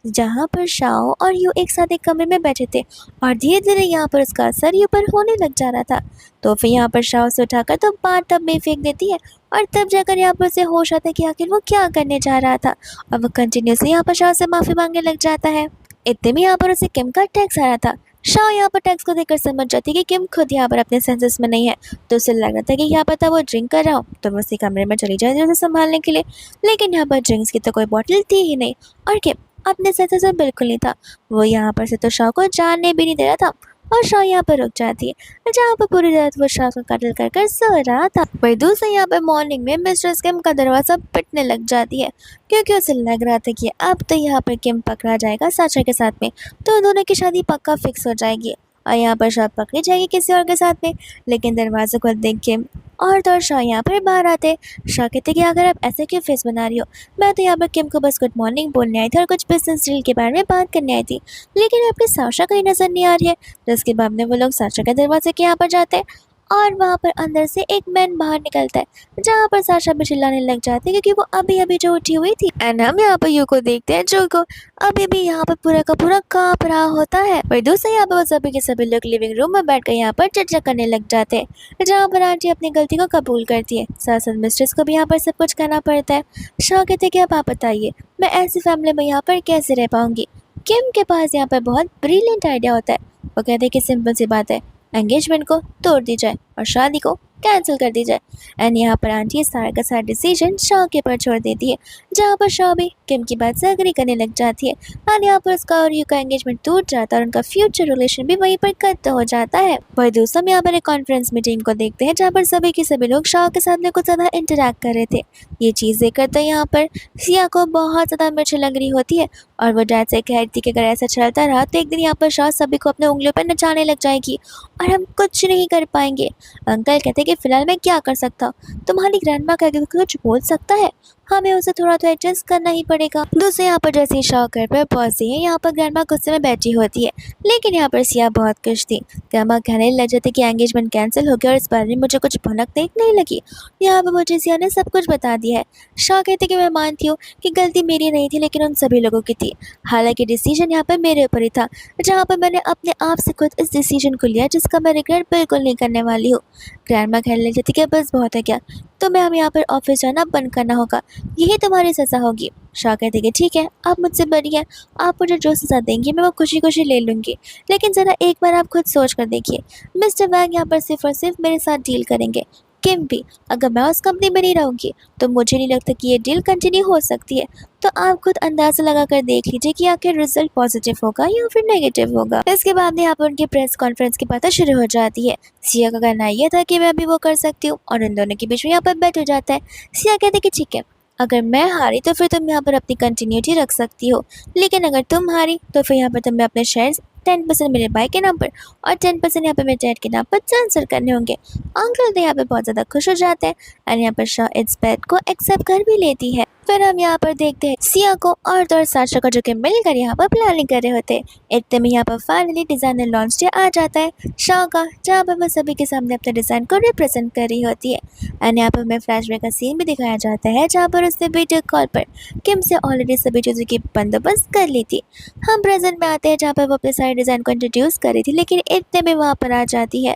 जहाँ पर शाओ और यू एक साथ एक कमरे में बैठे थे और धीरे धीरे यहाँ पर उसका असर यू पर होने लग जा रहा था। तो फिर यहाँ पर शाओ से उठाकर तो बाथ टब में फेंक देती है और तब जाकर यहाँ पर उसे होश आता है कि आखिर वो क्या करने जा रहा था, और वो कंटिन्यूसली यहाँ पर शाओ से माफ़ी मांगने लग जाता है। इतने में यहाँ पर उसे किम का टैक्स आ रहा था। शाह यहाँ पर टैक्स को देखकर समझ जाती है कि किम खुद यहाँ पर अपने सेंसेस में नहीं है, तो उसे लग रहा था कि क्या पता वो ड्रिंक कर रहा हो, तो वो उसी कमरे में चली जाती है उसे संभालने के लिए। लेकिन यहाँ पर ड्रिंक्स की तो कोई बॉटल थी ही नहीं और किम अपने सेंसेस में बिल्कुल नहीं था। वो यहाँ पर से तो शाह को जानने भी नहीं दे रहा था और शाह यहाँ पर रुक जाती है, जहाँ पर पूरी रात वो शाह को कत्ल कर कर सो रहा था। वही दूसरे यहाँ पर मॉर्निंग में मिस्ट्रेस किम का दरवाज़ा पिटने लग जाती है, क्योंकि उसे लग रहा था कि अब तो यहाँ पर किम पकड़ा जाएगा साशा के साथ में, तो दोनों की शादी पक्का फिक्स हो जाएगी और यहाँ पर शाह पकड़ी जाएगी किसी और के साथ में। लेकिन दरवाजे को देख किम और तो और शाह यहाँ पर बाहर आते। शाह कहते कि अगर आप ऐसे क्यों फेस बना रही हो, मैं तो यहाँ पर किम को बस गुड मॉर्निंग बोलने आई थी और कुछ बिजनेस डील के बारे में बात करने आई थी, लेकिन आपकी साशा कहीं नज़र नहीं आ रही है। जिसके बाद में वो लोग साशा के दरवाजे के यहाँ पर जाते हैं और वहाँ पर अंदर से एक मैन बाहर निकलता है, जहाँ पर साशा भी चिल्लाने लग जाती है क्योंकि वो अभी अभी जो उठी हुई थी। एंड हम यहाँ पर यू को देखते हैं जो को अभी भी यहाँ पर पूरा का पूरा कांप रहा होता है। और दूसरे यहाँ पर वो सभी के सभी लोग लिविंग रूम में बैठ कर यहाँ पर चर्चा करने लग जाते हैं, जहाँ पर आंटी अपनी गलती को कबूल करती है। साथ साथ मिस्ट्रेस को भी यहाँ पर सब कुछ कहना पड़ता है। शाह कहते कि अब आप बताइए मैं ऐसी फैमिली में यहाँ पर कैसे रह पाऊंगी। किम के पास यहाँ पर बहुत ब्रिलियंट आइडिया होता है। वो कहते हैं कि सिंपल सी बात है, एंगेजमेंट को तोड़ दी जाए और शादी को कैंसिल कर दी जाए। एंड यहाँ पर आंटी सारा का सारा डिसीजन शाह के ऊपर छोड़ देती है, जहाँ पर शाह भी किम की बात से एग्री करने लग जाती है। एंड यहाँ पर उसका और यू का एंगेजमेंट टूट जाता है और उनका फ्यूचर रिलेशन भी वहीं पर खत्म हो जाता है। वही दूसरा में यहाँ पर एक कॉन्फ्रेंस मीटिंग को देखते हैं, जहाँ पर सभी के सभी लोग शाह के साथ में कुछ ज़्यादा इंटरेक्ट कर रहे थे। ये चीज़ देखकर तो यहाँ पर सिया को बहुत ज़्यादा मिर्च लग रही होती है और वो डैड से कह रही थी कि अगर ऐसा चलता रहा तो एक दिन यहाँ पर शाह सभी को अपने उंगलियों पर नचाने लग जाएगी और हम कुछ नहीं कर पाएंगे। अंकल कहते कि फिलहाल मैं क्या कर सकता हूँ, तुम्हारी ग्रैंडमा क्या कुछ बोल सकता है, हमें उसे थोड़ा तो एडजस्ट करना ही पड़ेगा। दूसरे यहाँ पर जैसे ही शाह घर पर पहुंचती है, यहाँ पर ग्रैंडमा गुस्से में बैठी होती है, लेकिन यहाँ पर सिया बहुत खुश थी। ग्रैंडमा कहने लग जाती कि एंगेजमेंट कैंसिल हो गया और इस बारे में मुझे कुछ भनक नहीं लगी। यहाँ पर मुझे सिया ने सब कुछ बता दिया है। शाह कहते कि मैं मानती हूँ कि गलती मेरी नहीं थी, लेकिन उन सभी लोगों की थी। हालांकि डिसीजन यहाँ पर मेरे ऊपर ही था, जहाँ पर मैंने अपने आप से खुद इस डिसीजन को लिया जिसका मैं रिग्रेट बिल्कुल नहीं करने वाली हूँ। ग्रैंडमा कहने लग जाती कि बस बहुत है क्या, तुम्हें हम यहाँ पर ऑफिस जाना बंद करना होगा, यही तुम्हारी सज़ा होगी। शाह कहते कि ठीक है, आप मुझसे बढ़िया, आप मुझे जो सज़ा देंगी मैं वो खुशी खुशी ले लूँगी, लेकिन ज़रा एक बार आप खुद सोच कर देखिए, मिस्टर वैंग यहाँ पर सिर्फ और सिर्फ मेरे साथ डील करेंगे। किम भी, अगर मैं उस कंपनी में नहीं रहूँगी तो मुझे नहीं लगता कि ये डील कंटिन्यू हो सकती है। तो आप खुद अंदाज़ा लगा कर देख लीजिए कि आखिर रिजल्ट पॉजिटिव होगा या फिर नेगेटिव होगा। इसके बाद यहाँ पर उनकी प्रेस कॉन्फ्रेंस की बातें शुरू हो जाती है। सिया का कहना यह था कि मैं भी वो कर सकती हूँ और इन दोनों के बीच में यहाँ पर बैठ हो जाता है। सिया कहते कि ठीक है, अगर मैं हारी तो फिर तुम यहाँ पर अपनी कंटिन्यूटी रख सकती हो, लेकिन अगर तुम हारी तो फिर यहाँ पर तुम्हें अपने शेयर्स 10% मेरे भाई के नाम पर और 10% यहाँ पर मेरे डैड के नाम पर ट्रांसफर करने होंगे। अंकल तो यहाँ पर बहुत ज़्यादा खुश हो जाते हैं और यहाँ पर शाह इस बैट को एक्सेप्ट कर भी लेती है। फिर हम यहाँ पर देखते हैं सिया को और साशा को जो कि मिलकर यहाँ पर प्लानिंग कर रहे होते हैं। इतने में यहाँ पर फाइनली डिज़ाइनर लॉन्च डे आ जाता है शाह का, जहाँ पर वो सभी के सामने अपने डिज़ाइन को रिप्रेजेंट कर रही होती है। एंड यहाँ पर हमें फ्लैशबैक का सीन भी दिखाया जाता है, जहाँ पर उसने वीडियो कॉल पर किम से ऑलरेडी सभी चीज़ों की बंदोबस्त कर ली थी। हम प्रेजेंट में आते हैं, जहाँ पर वो अपने सारे डिज़ाइन को इंट्रोड्यूस कर रही थी, लेकिन इतने में वहाँ पर आ जाती है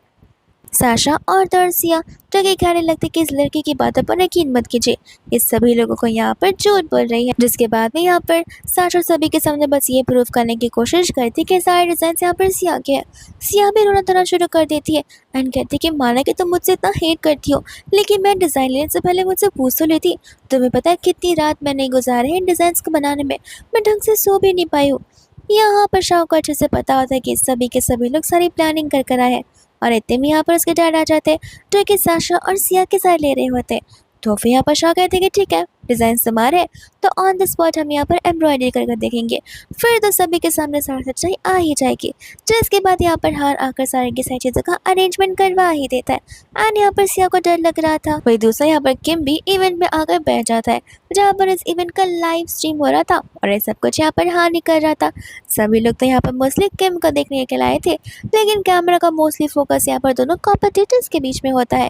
साशा और दर्सिया, जो कि कहने लगती कि इस लड़की की बातों पर यकीन मत कीजिए, इस सभी लोगों को यहाँ पर झूठ बोल रही है। जिसके बाद में यहाँ पर साशा सभी के सामने बस ये प्रूव करने की कोशिश करती कि सारे डिज़ाइन यहाँ पर सिया के है। सिया भी रोना धोना शुरू कर देती है एंड कहती कि माना कि तुम मुझसे इतना हेट करती हो, लेकिन मैं डिज़ाइन लेने से पहले मुझसे पूछ तो लेती। तुम्हें पता है कितनी रात मैंने गुजारी है इन डिज़ाइन को बनाने में, मैं ढंग से सो भी नहीं पाई हूँ। यहाँ पर शाह को अच्छे से पता होता है कि सभी के सभी लोग सारी प्लानिंग कर आए हैं और इतने में यहाँ पर उसके डैड आ जाते हैं, जो कि साशा और सिया के साथ ले रहे होते हैं। तो फिर यहाँ पर शाह कहते हैं कि ठीक है, डिज़ाइन तुम्हारे है तो ऑन द स्पॉट हम यहाँ पर एम्ब्रॉयडरी करके देखेंगे, फिर तो सभी के सामने सारी सच्चाई आ ही जाएगी। जिसके बाद यहाँ पर हार आकर सारी की सारी चीज़ों का अरेंजमेंट करवा ही देता है एंड यहाँ पर सिया को डर लग रहा था। वही दूसरा यहाँ पर किम भी इवेंट में आकर बैठ जाता है, जहाँ पर इस इवेंट का लाइव स्ट्रीम हो रहा था और ये सब कुछ यहाँ पर हार नहीं कर रहा था। सभी लोग तो यहाँ पर मोस्टली किम को देखने के लाए थे, लेकिन कैमरा का मोस्टली फोकस यहाँ पर दोनों कॉम्पिटिटर्स के बीच में होता है।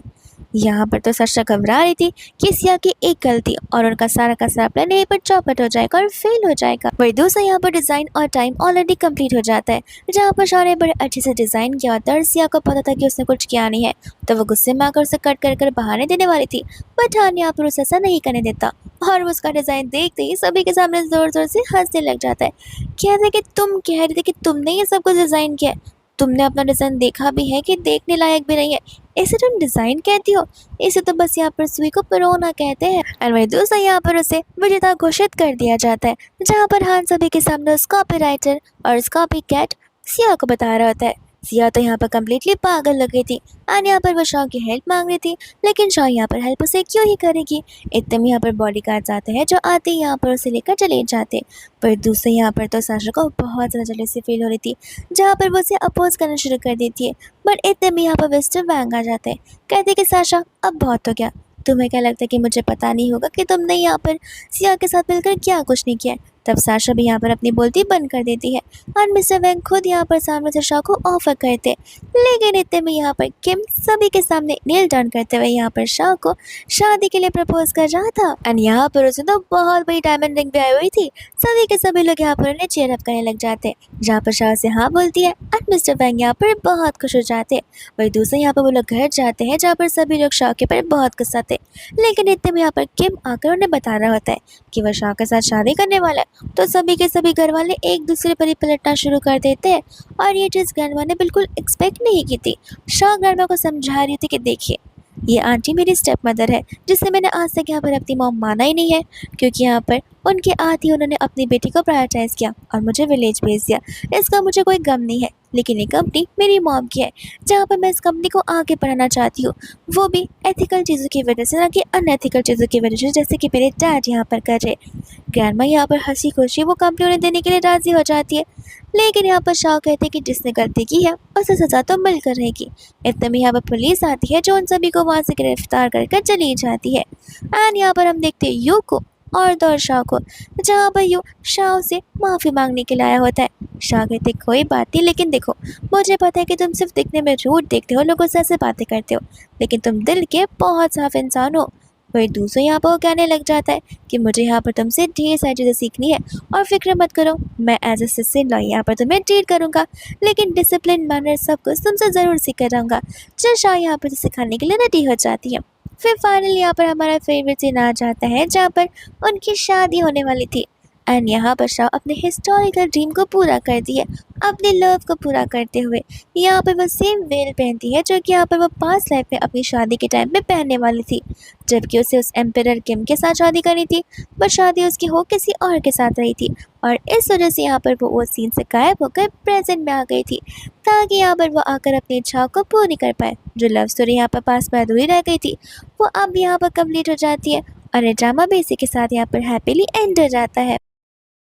यहाँ पर तो साशा घबरा रही थी कि सिया की एक गलती और उनका सारा का सारा प्लान यहीं पर चौपट हो जाएगा और फेल हो जाएगा। वही दूसरा यहाँ पर डिज़ाइन और टाइम ऑलरेडी कंप्लीट हो जाता है, जहाँ पर शाह ने बड़े अच्छे से डिज़ाइन किया और सिया को पता था कि उसने कुछ किया नहीं है, तो वो गुस्से में आकर उसे कट कर बहाने देने वाली थी, बट हाँ यहाँ पर उसे ऐसा नहीं करने देता और वो उसका डिज़ाइन देखते ही सभी के सामने ज़ोर ज़ोर से हंसने लग जाता है। कहते कि तुम कह रहे थे कि तुमने ये सब कुछ डिज़ाइन किया है, तुमने अपना डिज़ाइन देखा भी है कि देखने लायक भी नहीं है, इसे तुम डिज़ाइन कहती हो, इसे तो बस यहाँ पर सुई को पिरोना कहते हैं। और वही दूसरा यहाँ पर उसे विजेता घोषित कर दिया जाता है, जहाँ पर हान सभी के सामने उस कॉपी राइटर और उस कॉपी कैट सिया को बता रहा होता है। सिया तो यहाँ पर कम्प्लीटली पागल लग गई थी और यहाँ पर वो शाह की हेल्प मांग रही थी, लेकिन शाह यहाँ पर हेल्प उसे क्यों ही करेगी। इतने में यहाँ पर बॉडीगार्ड्स आते हैं, जो आते ही यहाँ पर उसे लेकर चले जाते। पर दूसरे यहाँ पर तो साशा को बहुत ज़्यादा जेलसी फील हो रही थी, जहाँ पर वो उसे अपोज करना शुरू कर देती है। बट इतने में यहाँ पर मिस्टर वैंग आ जाते हैं, कहते कि साशा अब बहुत हो गया, तुम्हें क्या लगता है कि मुझे पता नहीं होगा कि तुमने यहाँ पर सिया के साथ मिलकर क्या कुछ नहीं किया। तब साशा भी यहाँ पर अपनी बोलती बंद कर देती है और मिस्टर वैंग खुद यहाँ पर सामने से शॉ को ऑफर करते, लेकिन इतने में यहाँ पर किम सभी के सामने नील डाउन करते हुए यहाँ पर शॉ को शादी के लिए प्रपोज कर रहा था। एंड यहाँ पर उसे तो बहुत बड़ी डायमंड रिंग भी आई हुई थी। सभी के सभी लोग यहाँ पर उन्हें चेयर अप करने लग जाते, जहाँ पर शॉ से हाँ बोलती है और मिस्टर वैंग यहाँ पर बहुत खुश हो जाते। वही दूसरे यहाँ पर वो लोग घर जाते हैं, जहाँ पर सभी लोग शॉ के पर बहुत गुस्सा थे, लेकिन इतने में यहाँ पर किम आकर उन्हें बता रहा होता है कि वह शॉ के साथ शादी करने वाला है। तो सभी के सभी घर वाले एक दूसरे पर ही पलटना शुरू कर देते हैं और ये चीज़ ग्रैंडमा ने बिल्कुल एक्सपेक्ट नहीं की थी। शॉ ग्रैंडमा को समझा रही थी कि देखिए, ये आंटी मेरी स्टेप मदर है, जिसे मैंने आज तक यहाँ पर अपनी मॉम माना ही नहीं है, क्योंकि यहाँ पर उनके आते ही उन्होंने अपनी बेटी को प्रायोरिटाइज किया और मुझे विलेज भेज दिया। इसका मुझे कोई गम नहीं है, लेकिन ये कंपनी मेरी मॉम की है, जहाँ पर मैं इस कंपनी को आगे बढ़ाना चाहती हूँ, वो भी एथिकल चीज़ों की वजह से, ना कि अनएथिकल चीज़ों की वजह से, जैसे कि मेरे डैड यहाँ पर कर रहे। ग्रैंडमा यहाँ पर हंसी खुशी वो कंपनी उन्हें देने के लिए राजी हो जाती है, लेकिन यहाँ पर शॉ कहते हैं कि जिसने गलती की है उसे सज़ा तो मिलकर रहेगी। इतने में यहाँ पर पुलिस आती है, जो उन सभी को वहाँ से गिरफ्तार कर चली जाती है। एंड यहाँ पर हम देखते हैं यू को और दौर शॉ को, जहाँ पर यू शॉ से माफ़ी मांगने के लिए आया होता है। शॉ कहते कोई बात नहीं, लेकिन देखो, मुझे पता है कि तुम सिर्फ दिखने में रूड देखते हो, लोगों से ऐसे बातें करते हो, लेकिन तुम दिल के बहुत साफ इंसान हो। वही दूसरे यहाँ पर वो कहने लग जाता है कि मुझे यहाँ पर तुमसे ढेर सारी चीज़ें सीखनी है, और फिक्र मत करो, मैं एज ए सिस्टर लॉ यहाँ पर तुम्हें ट्रीट करूँगा, लेकिन डिसिप्लिन मैनर सब कुछ तुमसे ज़रूर सीख कर रहूँगा। जो शॉ यहाँ पर सिखाने के लिए रेडी हो जाती है। फिर फाइनली यहाँ पर हमारा फेवरेट सीन आ जाता है, जहाँ पर उनकी शादी होने वाली थी। एंड यहाँ पर शॉ अपने हिस्टोरिकल ड्रीम को पूरा करती है, अपने लव को पूरा करते हुए। यहाँ पर वो सेम वेल पहनती है जो कि यहाँ पर वो पास्ट लाइफ में अपनी शादी के टाइम पे पहनने वाली थी, जबकि उसे उस एम्परर किम के साथ शादी करनी थी, पर शादी उसकी हो किसी और के साथ रही थी, और इस वजह से यहाँ पर वो सीन से गायब होकर प्रेजेंट में आ गई थी, ताकि यहाँ पर वो आकर अपनी इच्छाओं को पूरी कर पाए। जो लव स्टोरी यहाँ पर पास में अधूरी रह गई थी, वो अब यहाँ पर कंप्लीट हो जाती है, और ये ड्रामा भी इसी के साथ यहाँ पर हैप्पीली एंड हो जाता है।